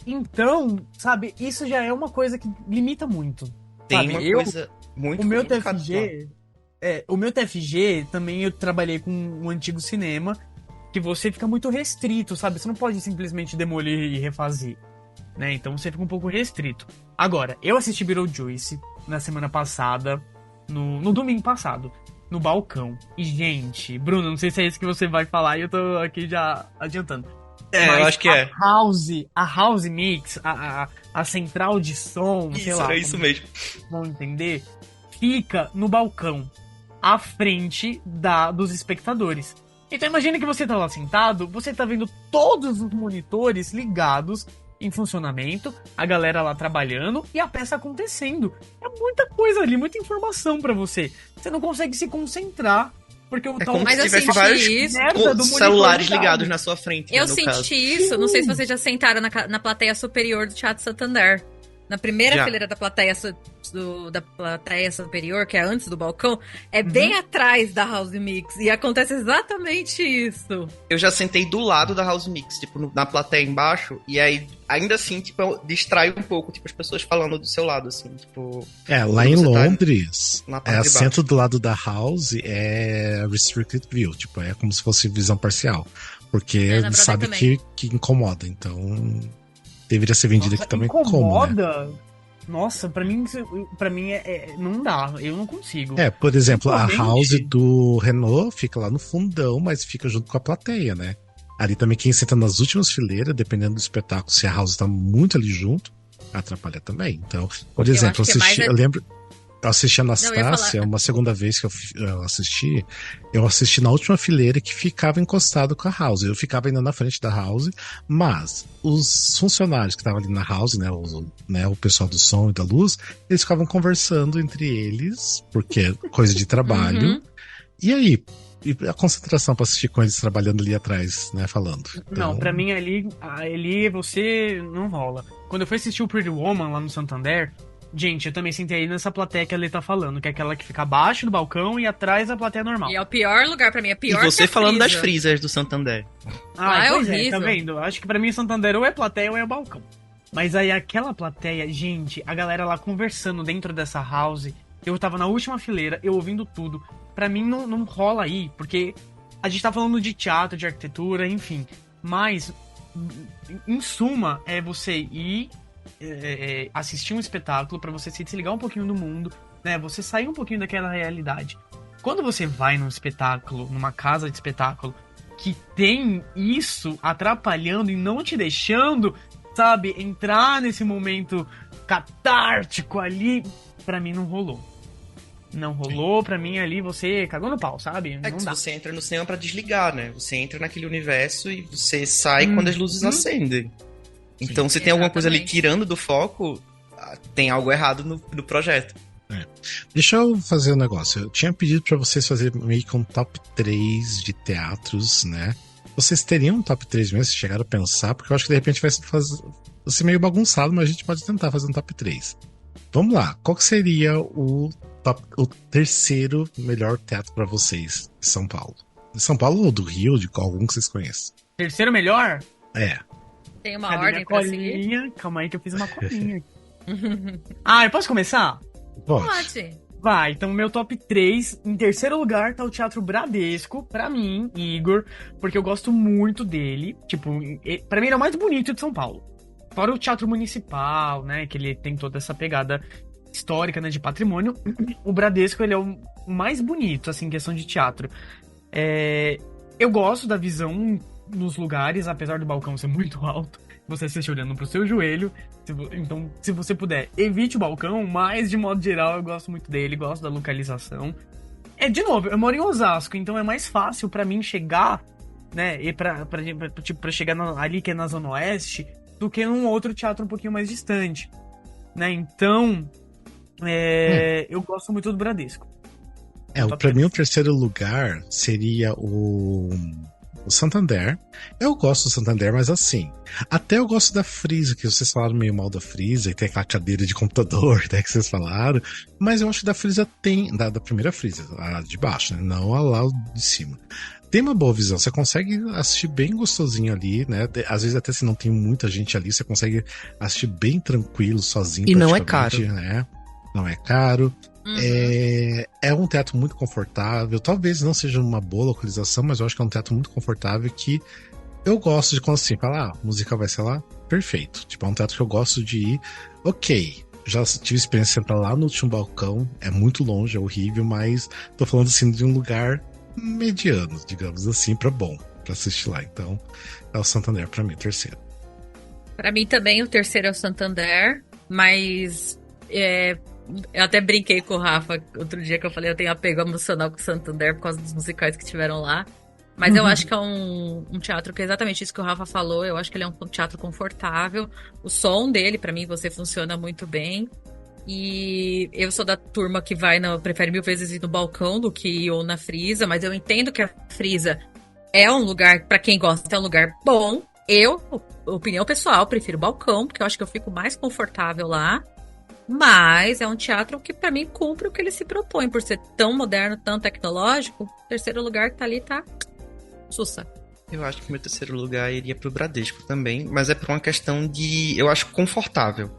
Então, sabe, isso já é uma coisa que limita muito. Tem sabe? uma coisa muito... O meu muito TFG... o meu TFG, também eu trabalhei com um antigo cinema, que você fica muito restrito, sabe? Você não pode simplesmente demolir e refazer, né? Então você fica um pouco restrito. Agora, eu assisti Beetlejuice na semana passada, no domingo passado, no balcão. E, gente, Bruno, não sei se é isso que você vai falar e eu tô aqui já adiantando. Eu acho que é. A House Mix, a central de som, sei lá. É isso mesmo. Vão entender? Fica no balcão, à frente dos espectadores. Então imagina que você tá lá sentado, você tá vendo todos os monitores ligados em funcionamento, a galera lá trabalhando e a peça acontecendo. É muita coisa ali, muita informação pra você. Você não consegue se concentrar, porque o como Mas se eu tivesse senti vários isso. celulares ligados na sua frente. Eu no senti caso. isso, não sei se vocês já sentaram na plateia superior do Teatro Santander. Na primeira Já. fileira da plateia superior, que é antes do balcão, é bem atrás da House Mix. E acontece exatamente isso. Eu já sentei do lado da House Mix, tipo, na plateia embaixo, e aí, ainda assim, tipo, distrai um pouco, tipo, as pessoas falando do seu lado, assim, tipo... Lá em você tá Londres, na parte de baixo. assento do lado da House é restricted view, tipo, é como se fosse visão parcial. Porque na Broadway sabe também. que incomoda, então deveria ser vendido aqui também como, né? incomoda? Nossa, pra mim não dá, eu não consigo. Por exemplo, a Principalmente- House do Renault fica lá no fundão, mas fica junto com a plateia, né? Ali também quem senta nas últimas fileiras, dependendo do espetáculo, se a House tá muito ali junto, atrapalha também. Então, por Eu exemplo, acho que é mais eu lembro, eu assisti a eu ia Anastácia, falar. uma segunda vez que eu assisti na última fileira que ficava encostado com a House. Eu ficava ainda na frente da House, mas os funcionários que estavam ali na House, o pessoal do som e da luz, eles ficavam conversando entre eles, porque é coisa de trabalho. Uhum. E aí, e a concentração pra assistir com eles trabalhando ali atrás, né, falando. Não, pra mim ali você não rola. Quando eu fui assistir o Pretty Woman lá no Santander, gente, eu também sentei aí nessa plateia que a Lê tá falando, que é aquela que fica abaixo do balcão e atrás da plateia normal. E é o pior lugar pra mim, é E pior você que a falando das Frisa. frisas do Santander. Ah, é pois horrível. tá vendo? Acho que pra mim Santander ou é plateia ou é balcão. Mas aí aquela plateia, gente, a galera lá conversando dentro dessa house, eu tava na última fileira, eu ouvindo tudo. Pra mim não rola aí, porque a gente tá falando de teatro, de arquitetura, enfim. Mas, em suma, é você ir assistir um espetáculo pra você se desligar um pouquinho do mundo, né? Você sair um pouquinho daquela realidade. Quando você vai num espetáculo, numa casa de espetáculo, que tem isso atrapalhando e não te deixando, sabe, entrar nesse momento catártico ali, pra mim não rolou. Não rolou, pra mim ali você cagou no pau, sabe? É Não que dá. você entra no cinema pra desligar, né? Você entra naquele universo e você sai quando as luzes acendem. Então, se tem alguma coisa ali exatamente. tirando do foco, tem algo errado no projeto. Deixa eu fazer um negócio. Eu tinha pedido pra vocês fazerem meio que um top 3 de teatros, né? Vocês teriam um top 3 mesmo, se chegaram a pensar, porque eu acho que de repente vai ser meio bagunçado, mas a gente pode tentar fazer um top 3. Vamos lá, qual que seria o terceiro melhor teatro pra vocês de São Paulo? De São Paulo ou do Rio, de algum que vocês conheçam? Terceiro melhor? Tem uma Cadê ordem minha pra seguir? colinha? Calma aí que eu fiz uma colinha. Eu posso começar? Pode. Vai, então meu top 3, em terceiro lugar tá o Teatro Bradesco, pra mim, Igor, porque eu gosto muito dele, tipo, pra mim ele é o mais bonito de São Paulo. Fora o Teatro Municipal, né, que ele tem toda essa pegada histórica, né, de patrimônio, o Bradesco ele é o mais bonito, assim, em questão de teatro. Eu gosto da visão nos lugares, apesar do balcão ser muito alto, você assiste olhando pro seu joelho. Então, se você puder, evite o balcão, mas de modo geral eu gosto muito dele, gosto da localização. De novo, eu moro em Osasco, então é mais fácil pra mim chegar, né, e pra chegar ali que é na Zona Oeste, do que num outro teatro um pouquinho mais distante, né? Então, eu gosto muito do Bradesco. Pra mim o terceiro lugar seria o Santander. Eu gosto do Santander, mas assim, até eu gosto da Frisa, que vocês falaram meio mal da Frisa, e tem aquela cadeira de computador, né, que vocês falaram, mas eu acho que da Frisa da primeira Frisa, a de baixo, né, não a lá de cima. tem uma boa visão. Você consegue assistir bem gostosinho ali, né? Às vezes até se não tem muita gente ali, você consegue assistir bem tranquilo, sozinho. E não é caro. Né? Não é caro. É um teatro muito confortável. Talvez não seja uma boa localização, mas eu acho que é um teatro muito confortável que eu gosto de quando assim, falar, o musical vai ser lá? Perfeito. Tipo, é um teatro que eu gosto de ir. Ok. Já tive experiência de entrar lá no último balcão. É muito longe, é horrível, mas tô falando assim de um lugar mediano, digamos assim, pra bom, pra assistir lá. Então, é o Santander pra mim, terceiro. Pra mim também o terceiro é o Santander, mas eu até brinquei com o Rafa outro dia que eu falei, eu tenho apego emocional com o Santander por causa dos musicais que tiveram lá. Mas eu acho que é um teatro que é exatamente isso que o Rafa falou. Eu acho que ele é um teatro confortável. O som dele, pra mim, funciona muito bem. E eu sou da turma que prefere 1000 vezes ir no balcão do que ir ou na Frisa. Mas eu entendo que a Frisa é um lugar, pra quem gosta, é um lugar bom. Eu, opinião pessoal, prefiro o balcão, porque eu acho que eu fico mais confortável lá. Mas é um teatro que, pra mim, cumpre o que ele se propõe. Por ser tão moderno, tão tecnológico, o terceiro lugar que tá ali tá sussa. Eu acho que meu terceiro lugar iria pro Bradesco também, mas é por uma questão de, eu acho, confortável.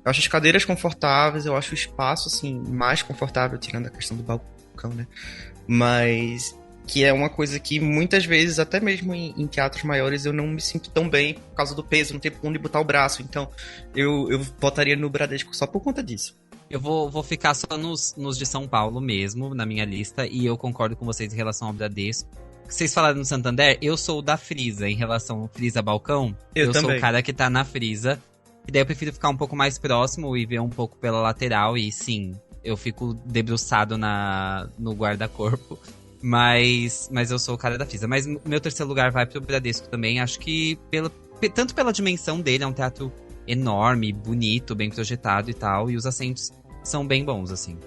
Eu acho as cadeiras confortáveis, eu acho o espaço, assim, mais confortável, tirando a questão do balcão, né? Mas que é uma coisa que muitas vezes, até mesmo em teatros maiores, eu não me sinto tão bem por causa do peso, não tem por onde botar o braço. Então, eu votaria no Bradesco só por conta disso. Eu vou ficar só nos de São Paulo mesmo, na minha lista, e eu concordo com vocês em relação ao Bradesco. Vocês falaram no Santander, eu sou da Frisa, em relação ao Frisa Balcão. Eu sou o cara que tá na Frisa. E daí eu prefiro ficar um pouco mais próximo e ver um pouco pela lateral. E sim, eu fico debruçado no guarda-corpo. Mas eu sou o cara da Frisa. Mas meu terceiro lugar vai pro Bradesco também. Acho que tanto pela dimensão dele, é um teatro enorme, bonito, bem projetado e tal. E os assentos são bem bons, assim.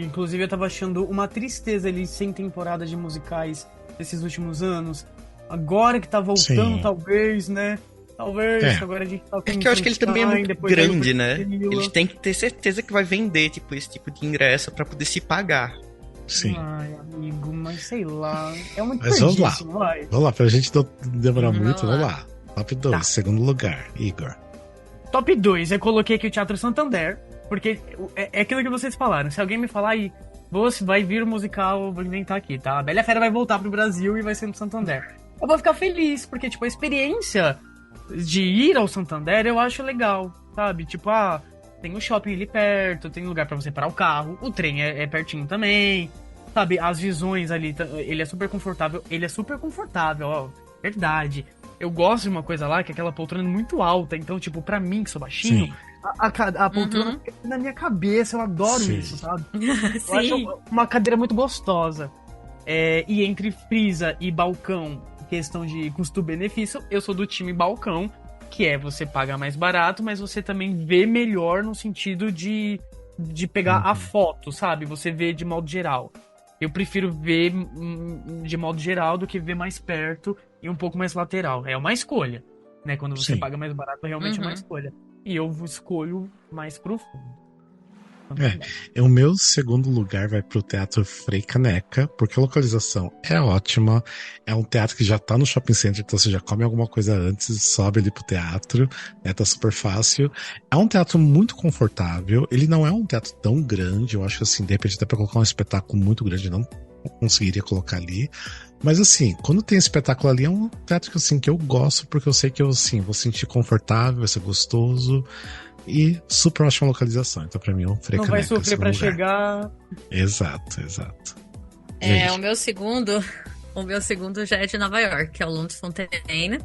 Inclusive eu tava achando uma tristeza ele sem temporada de musicais esses últimos anos. Agora que tá voltando, sim, talvez, né? Talvez, agora a gente tá com que eu acho que ele também é muito grande, né? Eles têm que ter certeza que vai vender, tipo, esse tipo de ingresso pra poder se pagar. Sim. Ai, amigo, mas sei lá. É muito mas vamos lá. Vamos lá, pra gente não demorar muito, vamos lá. Top 2, tá. Segundo lugar, Igor. Top 2, eu coloquei aqui o Teatro Santander, porque é aquilo que vocês falaram. Se alguém me falar aí, você vai vir o musical, eu vou inventar aqui, tá? A Bela Fera vai voltar pro Brasil e vai ser no Santander. Eu vou ficar feliz, porque, tipo, a experiência de ir ao Santander eu acho legal, sabe? Tipo, tem um shopping ali perto, tem lugar pra você parar o carro, o trem é pertinho também, sabe? As visões ali, ele é super confortável, ó, verdade. Eu gosto de uma coisa lá, que é aquela poltrona muito alta, então, tipo, pra mim, que sou baixinho, a poltrona fica na minha cabeça, eu adoro isso, sabe? Eu acho uma cadeira muito gostosa. E entre Frisa e balcão, questão de custo-benefício, eu sou do time balcão, que é você paga mais barato, mas você também vê melhor no sentido de pegar a foto, sabe? Você vê de modo geral. Eu prefiro ver de modo geral do que ver mais perto e um pouco mais lateral. É uma escolha, né? Quando você paga mais barato, realmente é uma escolha. E eu escolho mais profundo. O meu segundo lugar vai pro Teatro Frei Caneca, porque a localização é ótima, é um teatro que já tá no shopping center, então você já come alguma coisa antes, sobe ali pro teatro, né, tá super fácil. É um teatro muito confortável, ele não é um teatro tão grande, eu acho que assim, de repente até pra colocar um espetáculo muito grande, não conseguiria colocar ali. Mas assim, quando tem espetáculo ali, é um teatro que, assim, que eu gosto, porque eu sei que eu assim, vou sentir confortável, vai ser gostoso. E super ótima localização. Então, pra mim, o Frei Caneca. Não vai sofrer pra chegar. Exato. O meu segundo já é de Nova York, que é o Londres Fontaine.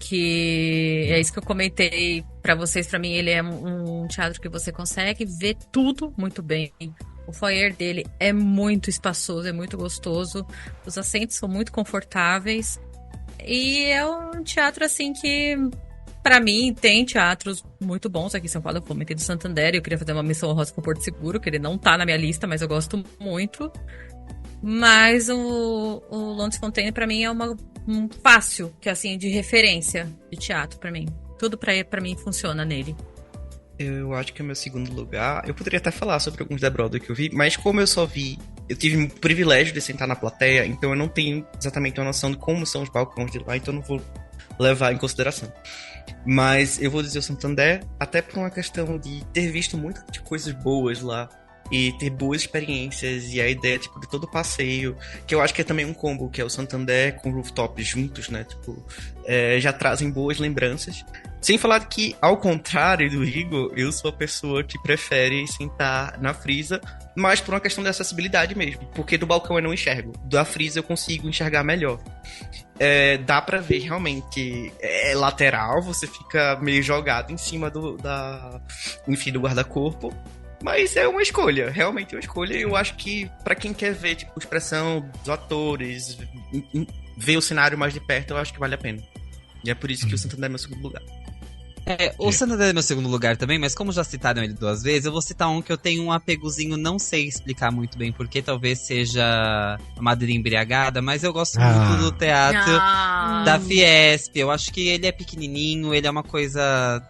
Que é isso que eu comentei pra vocês. Pra mim, ele é um teatro que você consegue ver tudo muito bem. O foyer dele é muito espaçoso, é muito gostoso. Os assentos são muito confortáveis. E é um teatro, assim, que... Pra mim, tem teatros muito bons aqui em São Paulo. Eu comentei do Santander, eu queria fazer uma menção honrosa com o Porto Seguro, que ele não tá na minha lista, mas eu gosto muito. Mas o Londres Fontaine, pra mim, é um fácil, que assim, de referência de teatro pra mim. Tudo pra mim funciona nele. Eu acho que é o meu segundo lugar. Eu poderia até falar sobre alguns da Broadway que eu vi, mas como eu só vi eu tive o privilégio de sentar na plateia, então eu não tenho exatamente uma noção de como são os balcões de lá, então eu não vou levar em consideração. Mas eu vou dizer o Santander, até por uma questão de ter visto muitas coisas boas lá e ter boas experiências, e a ideia, tipo, de todo o passeio, que eu acho que é também um combo, que é o Santander com o Rooftop juntos, né, tipo, já trazem boas lembranças. Sem falar que, ao contrário do Igor, eu sou a pessoa que prefere sentar na frisa, mas por uma questão de acessibilidade mesmo, porque do balcão eu não enxergo, da frisa eu consigo enxergar melhor. Dá pra ver realmente, é lateral, você fica meio jogado em cima do guarda-corpo, mas é uma escolha, realmente é uma escolha. Eu acho que pra quem quer ver, tipo, a expressão dos atores, ver o cenário mais de perto, eu acho que vale a pena. E é por isso que o Santander é meu segundo lugar. O Santander é meu segundo lugar também, mas como já citaram ele 2 vezes, eu vou citar um que eu tenho um apegozinho, não sei explicar muito bem porque, talvez seja a Madeira Embriagada, mas eu gosto muito do teatro da Fiesp. Eu acho que ele é pequenininho, ele é uma coisa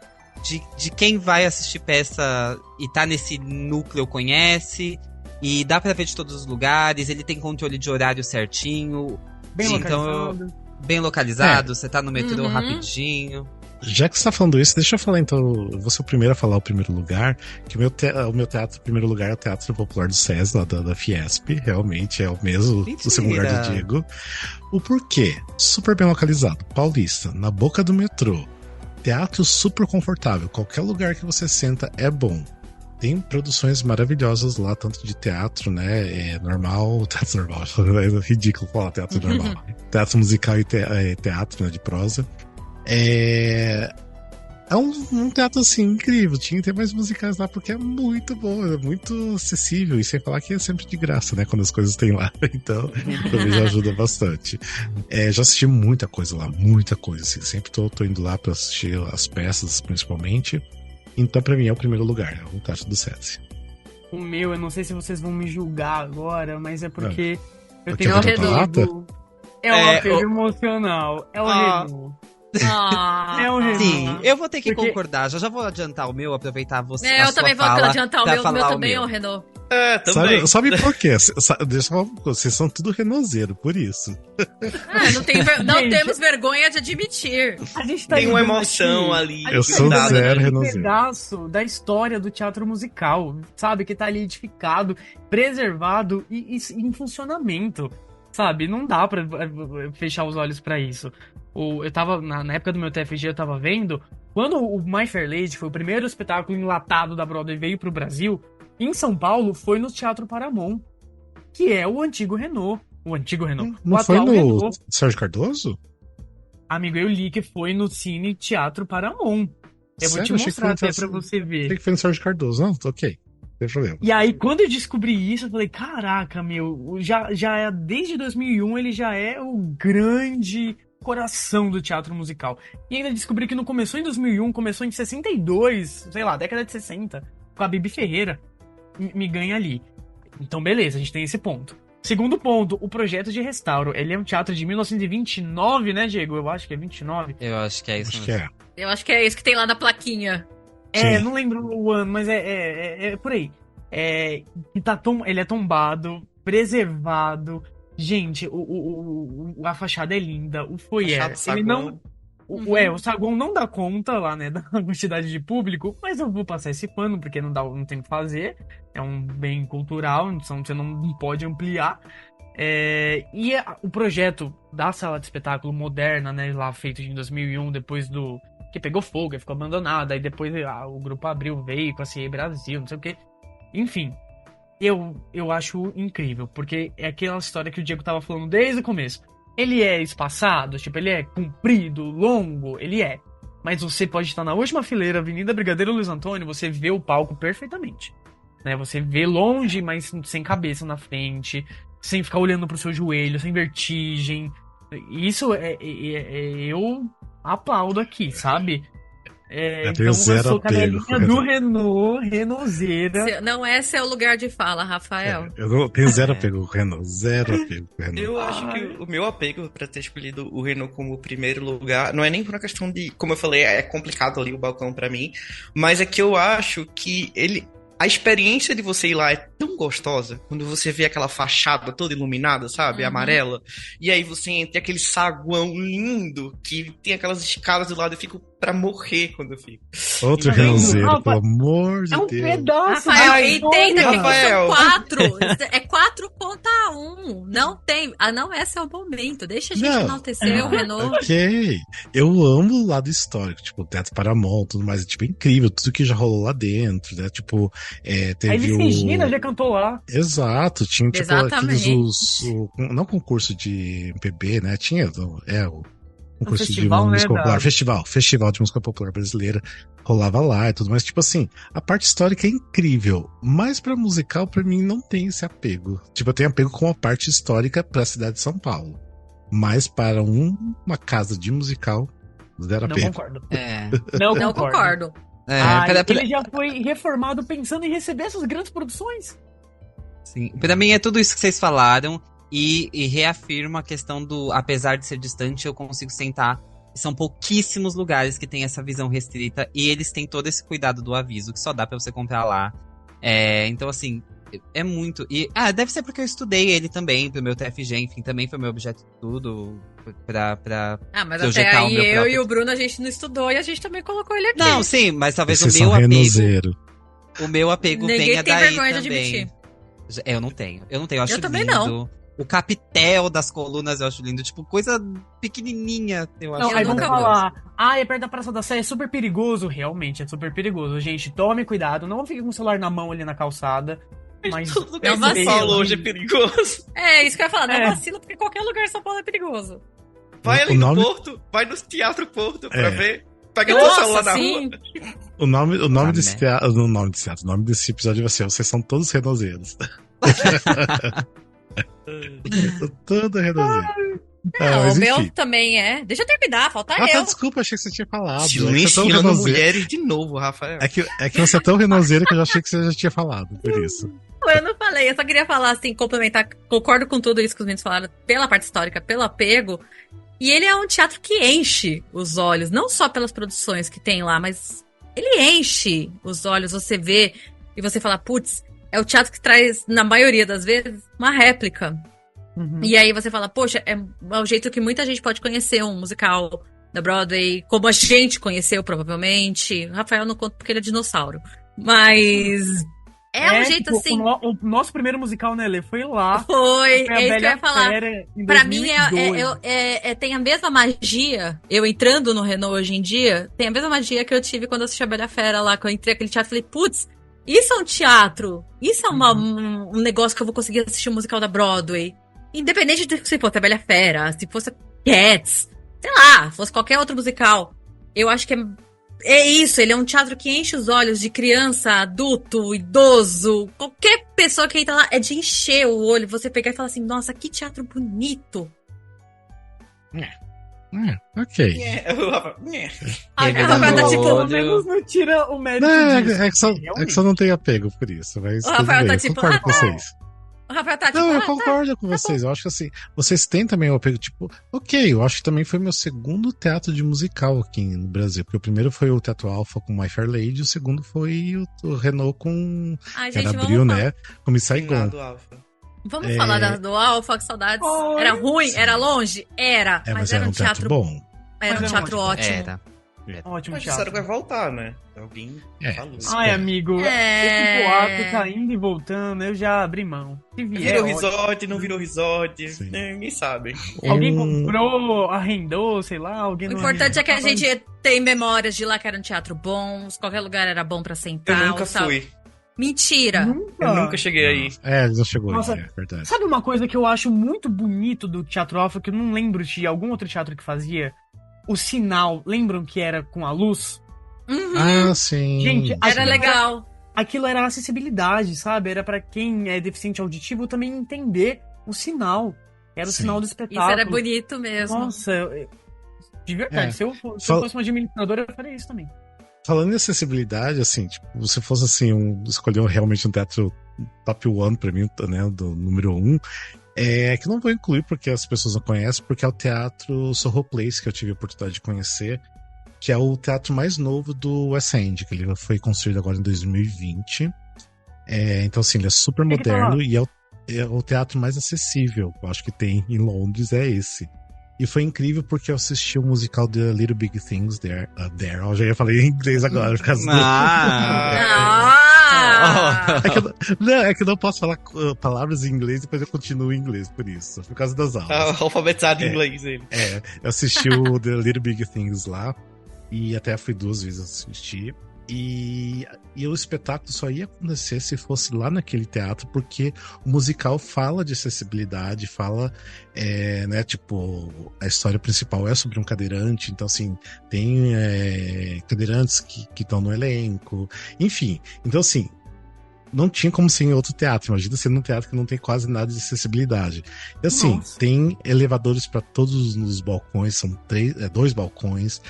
de quem vai assistir peça e tá nesse núcleo conhece, e dá pra ver de todos os lugares, ele tem controle de horário certinho. Bem localizado. Bem localizado, você tá no metrô rapidinho. Já que você tá falando isso, deixa eu falar então. Eu vou ser o primeiro a falar o primeiro lugar. Que o meu teatro, em primeiro lugar, é o Teatro Popular do SES, lá da Fiesp. Realmente é o mesmo, o segundo lugar do Diego. O porquê? Super bem localizado. Paulista, na boca do metrô. Teatro super confortável. Qualquer lugar que você senta é bom. Tem produções maravilhosas lá, tanto de teatro, né? Normal, teatro normal. É ridículo falar teatro normal. Teatro musical e teatro, né, de prosa. É um teatro, assim, incrível. Tinha que ter mais musicais lá, porque é muito bom, é muito acessível. E sem falar que é sempre de graça, né? Quando as coisas tem lá. Então, também já ajuda bastante. Já assisti muita coisa lá, muita coisa. Assim. Sempre tô indo lá pra assistir as peças, principalmente. Então, pra mim, é o primeiro lugar, é o Teatro do SESI. O meu, eu não sei se vocês vão me julgar agora, mas é porque eu Porque tenho é apego. É um apego emocional. É o Renault. É o Renault. Sim, eu vou ter que concordar. Já vou adiantar o meu, aproveitar você. Eu também vou adiantar o meu também é o Renault. Também. Sabe por quê? Vocês são tudo renozeiro, por isso. Não temos vergonha de admitir. A gente tá tem uma emoção ali. Eu sou zero renozeiro. Um pedaço da história do teatro musical, sabe? Que tá ali edificado, preservado e em funcionamento, sabe? Não dá pra fechar os olhos pra isso. Eu tava, na época do meu TFG, eu tava vendo, quando o My Fair Lady foi o primeiro espetáculo enlatado da Broadway, veio pro Brasil, em São Paulo, foi no Teatro Paramount, que é o antigo Renault. O antigo Renault. Não foi no Renault. Sérgio Cardoso? Amigo, eu li que foi no Cine Teatro Paramount. Eu vou te mostrar até pra você ver. Achei que foi no Sérgio Cardoso. Não, ok. Não tem problema. E aí, quando eu descobri isso, eu falei, caraca, meu, já é, desde 2001, ele já é o grande coração do teatro musical. E ainda descobri que não começou em 2001, começou em 62, sei lá, década de 60, com a Bibi Ferreira. Me ganha ali. Então, beleza, a gente tem esse ponto. Segundo ponto, o projeto de restauro. Ele é um teatro de 1929, né, Diego? Eu acho que é 29. Eu acho que é isso. Eu acho que é isso que tem lá na plaquinha. Sim. Não lembro o ano, mas é por aí. Ele é tombado, preservado. Gente, a fachada é linda, o foyer. Ele não. O saguão não dá conta lá, né, da quantidade de público, mas eu vou passar esse pano, porque não tem o que fazer. É um bem cultural, então você não pode ampliar. O projeto da sala de espetáculo moderna, né, lá feito em 2001, depois do... que pegou fogo e ficou abandonada, aí depois o Grupo Abril veio com a CIE Brasil, não sei o que. Enfim, eu acho incrível, porque é aquela história que o Diego tava falando desde o começo. Ele é espaçado, tipo, ele é comprido, longo, ele é. Mas você pode estar na última fileira, Avenida Brigadeiro Luiz Antônio, você vê o palco perfeitamente. Né? Você vê longe, mas sem cabeça na frente, sem ficar olhando pro seu joelho, sem vertigem. Isso eu aplaudo aqui, sabe? Então eu sou cadelinha do Renault, Renaultzeira. Não é seu lugar de fala, Rafael. Eu não tenho zero apego com o Renault, zero apego com o Renault. Eu acho que o meu apego pra ter escolhido o Renault como primeiro lugar, não é nem por uma questão de, como eu falei, é complicado ali o balcão pra mim, mas é que eu acho que ele a experiência de você ir lá é tão gostosa, quando você vê aquela fachada toda iluminada, sabe? Amarela. E aí você entra aquele saguão lindo, que tem aquelas escadas do lado, eu fico pra morrer quando eu fico. Outro Então, renozeiro, Rafa, pelo amor de É um Deus. pedaço. Rafael, de entenda que Rafael. são 4. É 4.1. Não tem. Não, esse é o momento. Deixa a gente Não. enaltecer o Renault. Ok. Eu amo o lado histórico, tipo, o Teatro Paramount, tudo mais. É, tipo, incrível, tudo que já rolou lá dentro, né? Tipo, A teve Elis Regina já cantou lá. Exato, tinha tipo aqueles Exatamente. não concurso de MPB, né? Tinha o concurso festival, de música né, popular, festival de música popular brasileira rolava lá e tudo mais. Tipo assim, a parte histórica é incrível, mas pra musical pra mim não tem esse apego. Tipo, eu tenho apego com a parte histórica pra cidade de São Paulo, mas para uma casa de musical zero Não apego. concordo. É. Não concordo. Ele já foi reformado pensando em receber essas grandes produções. Sim. Pra mim é tudo isso que vocês falaram e reafirma a questão do, apesar de ser distante, eu consigo sentar. São pouquíssimos lugares que tem essa visão restrita e eles têm todo esse cuidado do aviso que só dá pra você comprar lá. Então, assim, é muito. E deve ser porque eu estudei ele também pro meu TFG, enfim, também foi meu objeto de estudo pra Mas projetar até o meu aí eu próprio. e o Bruno a gente não estudou e a gente também colocou ele aqui. Não, sim, mas talvez Vocês o meu são apego. renozeiro. O meu apego Ninguém venha tem daí vergonha de também. admitir. Eu não tenho. Eu acho Eu também lindo. não. O capitel das colunas eu acho lindo. Tipo, coisa pequenininha. Eu acho Não, aí vamos nunca falar, é perto da Praça da Sé, é super perigoso. Realmente, é super perigoso. Gente, tome cuidado, não fique com o celular na mão ali na calçada. Mas Todo lugar não em São Paulo hoje é perigoso. É, isso que eu ia falar, não É. vacila, porque qualquer lugar em São Paulo é perigoso. Vai ali O nome- no Porto, vai no Teatro Porto pra É. ver. Pega teu celular Nossa, na sim. rua. O nome Ah, desse né? teatro, o nome desse episódio vai ser Vocês são todos renozeiros. Todo renozeiro. Não, mas o meu enfim. também é. Deixa eu terminar, falta Tá, eu. desculpa, achei que você tinha falado. É que você é tão Silenciando renozeiro. mulheres de novo, Rafael. É que você é tão renozeiro que eu já achei que você já tinha falado, por isso. Eu não falei, eu só queria falar assim, complementar, concordo com tudo isso que os meninos falaram, pela parte histórica, pelo apego. E ele é um teatro que enche os olhos, não só pelas produções que tem lá, mas ele enche os olhos, você vê e você fala, putz, é o teatro que traz, na maioria das vezes, uma réplica. Uhum. E aí você fala, poxa, é o jeito que muita gente pode conhecer um musical da Broadway, como a gente conheceu, provavelmente. O Rafael não conta porque ele é dinossauro. Mas é um jeito tipo, assim. O nosso primeiro musical, né, Lê? Foi lá. Foi, Foi a é isso que eu Bela ia falar. Fera em Pra mim, 2002. tem a mesma magia. Eu entrando no Renault hoje em dia, tem a mesma magia que eu tive quando eu assisti a Bela Fera lá, quando eu entrei naquele teatro. Falei, putz, isso é um teatro. Isso é um negócio que eu vou conseguir assistir um musical da Broadway. Independente de se fosse a Bela Fera, se fosse Cats, sei lá, fosse qualquer outro musical. Eu acho que é isso, ele é um teatro que enche os olhos de criança, adulto, idoso, qualquer pessoa que entra lá é de encher o olho, você pegar e falar assim, nossa, que teatro bonito. Ok. O Rafael, Rafael tá tipo, Pelo menos não tira o mérito disso. É que só não tem apego por isso, mas O tudo Rafael bem, tá eu tipo, concordo com vocês. o Rafael tá tipo, Não, eu concordo com vocês. Eu acho que assim, vocês têm também o apego, tipo, ok, eu acho que também foi meu segundo teatro de musical aqui no Brasil. Porque o primeiro foi o Teatro Alfa com My Fair Lady, o segundo foi o Renault com. ai, Era gente, abril, vamos né? Com Miss Saigon. do Alfa. Vamos falar do Alfa, que saudades. Oi. Era ruim, era longe? Era, Mas era um teatro bom. Era um Mas teatro ótimo. Era. Ótimo Mas disseram teatro. que vai voltar, né? Alguém falou. Ai, amigo, É. esse boato tá indo e voltando, eu já abri mão. Se vier, Virou ótimo. resort, não virou resort. Sim. Ninguém sabe. Alguém comprou, arrendou, sei lá, alguém O não importante é que a arrendou. gente tem memórias de lá que era um teatro bom, qualquer lugar era bom pra Eu sentar. nunca sabe? fui. Mentira. Eu nunca cheguei aí. Ele não chegou Nossa. aí, é verdade. Sabe uma coisa que eu acho muito bonito do Teatro Alfa, que eu não lembro de algum outro teatro que fazia? O sinal, lembram que era com a luz? Uhum. Ah, sim. Gente, Era sim. legal. Aquilo era acessibilidade, sabe? Era pra quem é deficiente auditivo também entender o sinal. Era o Sim. sinal do Isso espetáculo. era bonito mesmo. Nossa, de verdade, É. se eu fosse uma administradora, eu faria isso também. Falando em acessibilidade, assim, tipo, se fosse assim, escolher realmente um teatro top one pra mim, né, do número 1, que eu não vou incluir porque as pessoas não conhecem, porque é o teatro Soho Place, que eu tive a oportunidade de conhecer, que é o teatro mais novo do West End, que ele foi construído agora em 2020. Então, assim, ele é super moderno e é o teatro mais acessível. Eu acho que tem em Londres, é esse. E foi incrível porque eu assisti o musical The Little Big Things There. Eu já ia falar em inglês agora, por causa É que eu não posso falar palavras em inglês e depois eu continuo em inglês, por isso. Por causa das aulas. Alfabetizado em inglês, ele. Eu assisti o The Little Big Things lá. E até fui 2 vezes assistir. E o espetáculo só ia acontecer se fosse lá naquele teatro, porque o musical fala de acessibilidade, fala, né, tipo, a história principal é sobre um cadeirante, então, assim, tem cadeirantes que estão no elenco, enfim. Então, assim, não tinha como ser em outro teatro. Imagina ser num teatro que não tem quase nada de acessibilidade. E, assim, tem elevadores para todos os balcões, são 2 balcões.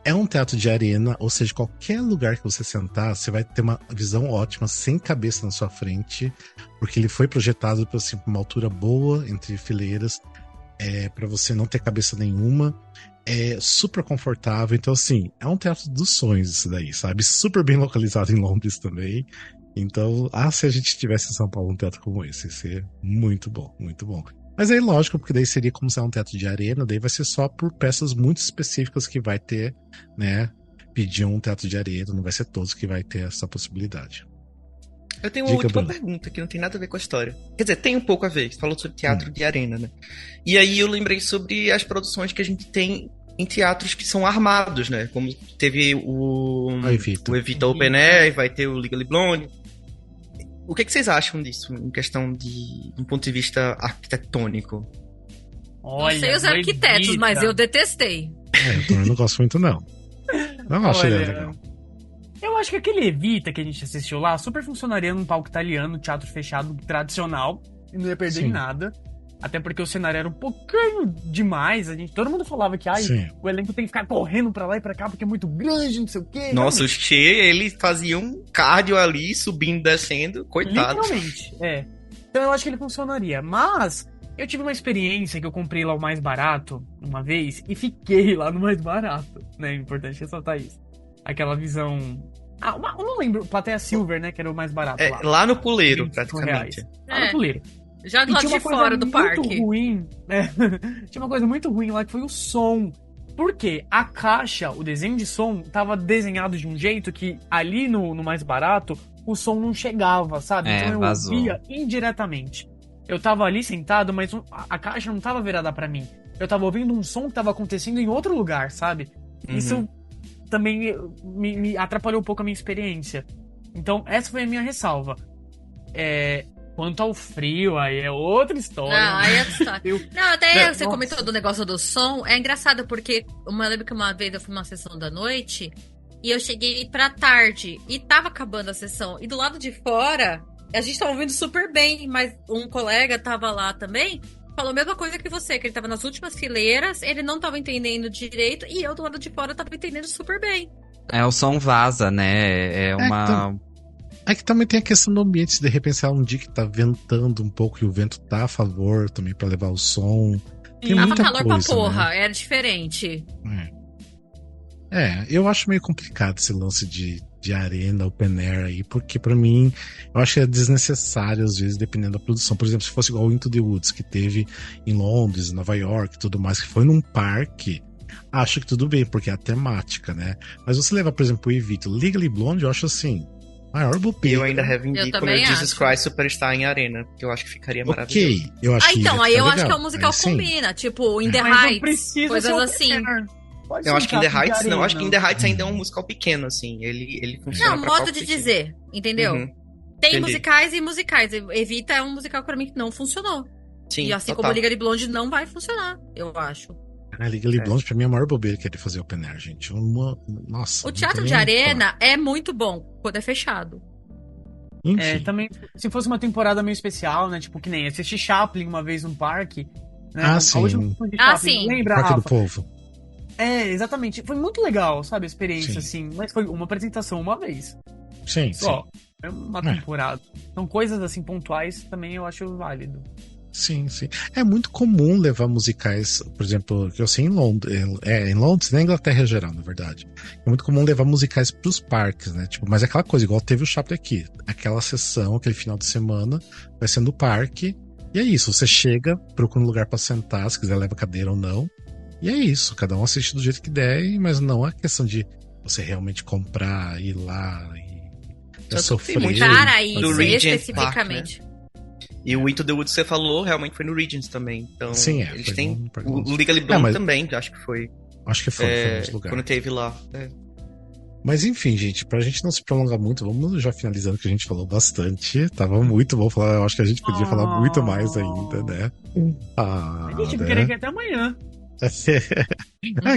É um teatro de arena, ou seja, qualquer lugar que você sentar, você vai ter uma visão ótima, sem cabeça na sua frente, porque ele foi projetado para assim, uma altura boa, entre fileiras, para você não ter cabeça nenhuma. É super confortável. Então, assim, é um teatro dos sonhos isso daí, sabe? Super bem localizado em Londres também. Então, se a gente tivesse em São Paulo um teatro como esse, ia ser muito bom, muito bom. Mas aí, lógico, porque daí seria como se é um teatro de arena, daí vai ser só por peças muito específicas que vai ter, né? Pedir um teatro de arena, não vai ser todos que vai ter essa possibilidade. Eu tenho uma última pergunta que não tem nada a ver com a história. Quer dizer, tem um pouco a ver. Você falou sobre teatro de arena, né? E aí eu lembrei sobre as produções que a gente tem em teatros que são armados, né? Como teve o Evita Open Air, vai ter o Legally Blonde. O que vocês acham disso, em questão de um ponto de vista arquitetônico? Olha, não sei os arquitetos, mas eu detestei. Eu também não gosto muito, não. Não acho legal. Eu acho que aquele Evita que a gente assistiu lá super funcionaria num palco italiano, teatro fechado tradicional, e não ia perder em nada. Até porque o cenário era um pouquinho demais. Todo mundo falava que o elenco tem que ficar correndo pra lá e pra cá porque é muito grande, não sei o quê. Nossa, o Che, ele fazia um cardio ali, subindo, descendo, coitado. Literalmente, Então eu acho que ele funcionaria. Mas eu tive uma experiência que eu comprei lá o mais barato uma vez e fiquei lá no mais barato, né? É importante ressaltar isso. Aquela visão... eu não lembro, Plateia Silver, né? Que era o mais barato lá. Lá no Puleiro, praticamente. Lá no Puleiro. Já do lado de fora do parque. Ruim, tinha uma coisa muito ruim lá que foi o som. Porque a caixa, o desenho de som, tava desenhado de um jeito que ali no mais barato, o som não chegava, sabe? Então eu ouvia indiretamente. Eu tava ali sentado, mas a caixa não tava virada pra mim. Eu tava ouvindo um som que tava acontecendo em outro lugar, sabe? Isso também me atrapalhou um pouco a minha experiência. Então, essa foi a minha ressalva. Quanto ao frio, aí é outra história. Não, aí é outra história. Não, até você comentou do negócio do som. É engraçado porque eu lembro que uma vez eu fui numa sessão da noite e eu cheguei pra tarde e tava acabando a sessão. E do lado de fora, a gente tava ouvindo super bem, mas um colega tava lá também, falou a mesma coisa que você, que ele tava nas últimas fileiras, ele não tava entendendo direito e eu do lado de fora tava entendendo super bem. O som vaza, né? É que também tem a questão do ambiente, se de repente é um dia que tá ventando um pouco e o vento tá a favor também pra levar o som. Tem muita calor coisa, pra porra, né? era diferente. Eu acho meio complicado esse lance de arena, open air aí, porque pra mim, eu acho que é desnecessário às vezes, dependendo da produção. Por exemplo, se fosse igual o Into the Woods, que teve em Londres, Nova York e tudo mais, que foi num parque, acho que tudo bem, porque é a temática, né? Mas você levar, por exemplo, o Evita, Legally Blonde, eu acho assim... maior bobeira. Eu ainda reivindico o meu Jesus Christ Superstar em arena, que eu acho que ficaria maravilhoso. Eu acho aí eu acho que o musical combina, tipo, In The Heights, coisas assim. Eu acho que In The Heights não, acho que In The Heights ainda é um musical pequeno, assim, ele funciona. Não, modo de dizer, entendeu? Tem musicais e musicais. Evita é um musical que pra mim não funcionou. Sim, e assim como Legally Blonde não vai funcionar, eu acho. Legally Blonde pra mim é a maior bobeira que é de fazer open air, gente. Nossa. O teatro de arena é muito bom quando é fechado. Enfim. Também, se fosse uma temporada meio especial, né? Tipo, que nem assisti Chaplin uma vez num parque. Né? Sim. Lembra, Parque Rafa? do Povo. Exatamente. Foi muito legal, sabe, a experiência, assim. Mas foi uma apresentação uma vez. Sim. Só. É uma temporada. Então, coisas assim pontuais também eu acho válido. Sim, sim. É muito comum levar musicais, por exemplo, que eu sei em Londres, na Inglaterra em geral, na verdade. É muito comum levar musicais pros parques, né? Tipo, mas é aquela coisa, igual teve o Chaplin aqui. Aquela sessão, aquele final de semana, vai ser no parque. E é isso, você chega, procura um lugar pra sentar, se quiser leva cadeira ou não. E é isso, cada um assiste do jeito que der, mas não é questão de você realmente comprar, ir lá e sofrer. Cara, isso, do Regent especificamente. Park, né? E o Into the Woods que você falou, realmente foi no Regents também. Então, sim, eles têm... O Legally Blonde também, acho que foi. Acho que foi nos lugares. Quando teve lá. Mas enfim, gente, pra gente não se prolongar muito, vamos já finalizando, que a gente falou bastante. Tava muito bom falar, eu acho que a gente podia falar muito mais ainda, né? A gente vai querer que até amanhã. É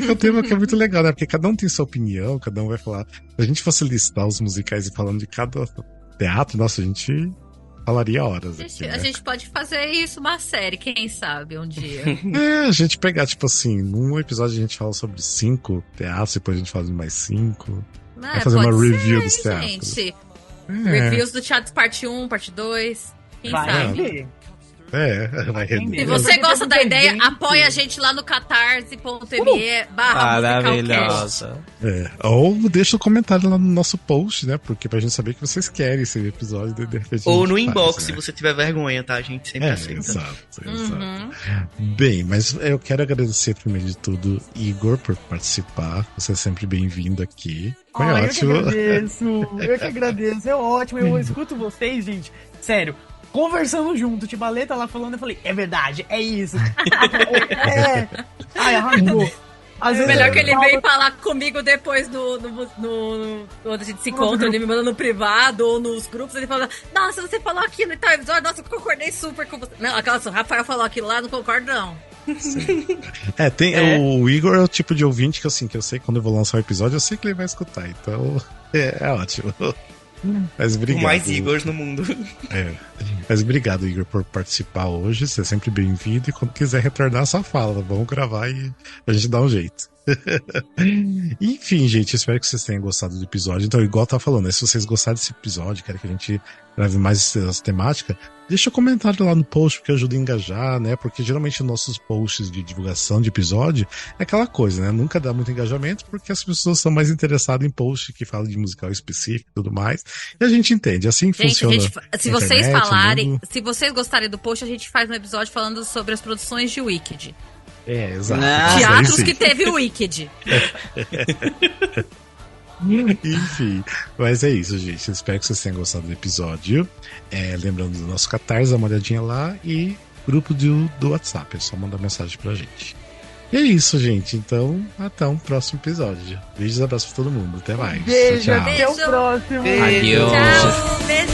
que o tema que é muito legal, né? Porque cada um tem sua opinião, cada um vai falar. Se a gente fosse listar os musicais e falando de cada teatro, nossa, a gente falaria horas. A gente pode fazer isso uma série, quem sabe, um dia. A gente pegar, tipo assim, num episódio a gente fala sobre 5 teatros, depois a gente fala de mais 5. Vai fazer uma review dos teatros. Gente. Reviews do teatro parte 1, parte 2. Quem sabe? Vai render. Se você gosta da ideia, apoia a gente lá no catarse.me/musicalcast. Ou deixa o comentário lá no nosso post, né? Porque pra gente saber que vocês querem esse episódio. De repente ou no inbox, se você tiver vergonha, tá? A gente sempre aceita. Exato. Bem, mas eu quero agradecer primeiro de tudo, Igor, por participar. Você é sempre bem-vindo aqui. Foi ótimo. Eu que agradeço. É ótimo. Eu escuto vocês, gente. Sério. Conversando junto, o Tibaleta lá falando, eu falei, é verdade, é isso. Ai, arrancou. Melhor que ele veio falar comigo depois quando a gente se encontra, ele me manda no privado ou nos grupos, ele fala, nossa, você falou aquilo e tal episódio, nossa, eu concordei super com você. Não, aquela o Rafael falou aquilo lá, não concordo não. O Igor é o tipo de ouvinte que eu sei que quando eu vou lançar um episódio, eu sei que ele vai escutar, então é ótimo. Mas obrigado. O mais Igors no mundo. Mas obrigado, Igor, por participar hoje. Você é sempre bem-vindo. E quando quiser retornar, só fala. Vamos gravar e a gente dá um jeito. Enfim, gente, espero que vocês tenham gostado do episódio. Então, igual eu tava falando, né? Se vocês gostaram desse episódio, querem que a gente grave mais essa temática, deixa um comentário lá no post, porque ajuda a engajar, né? Porque geralmente nossos posts de divulgação de episódio é aquela coisa, né? Nunca dá muito engajamento, porque as pessoas estão mais interessadas em posts que falam de musical específico e tudo mais. E a gente entende, assim funciona. Se vocês falarem, se vocês gostarem do post, a gente faz um episódio falando sobre as produções de Wicked. Exato. Teatros que teve o Wicked. Enfim, mas é isso, gente. Espero que vocês tenham gostado do episódio. Lembrando do nosso Catarse, dá uma olhadinha lá. E grupo do WhatsApp, é só mandar mensagem pra gente. E é isso, gente. Então, até um próximo episódio. Beijos e abraços pra todo mundo. Até mais. Beijo, tchau. até o próximo. Adeus. Tchau, beijo.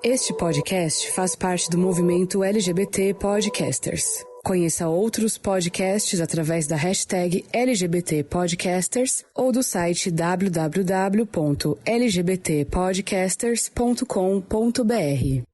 Este podcast faz parte do movimento LGBT Podcasters. Conheça outros podcasts através da hashtag LGBT Podcasters ou do site www.lgbtpodcasters.com.br.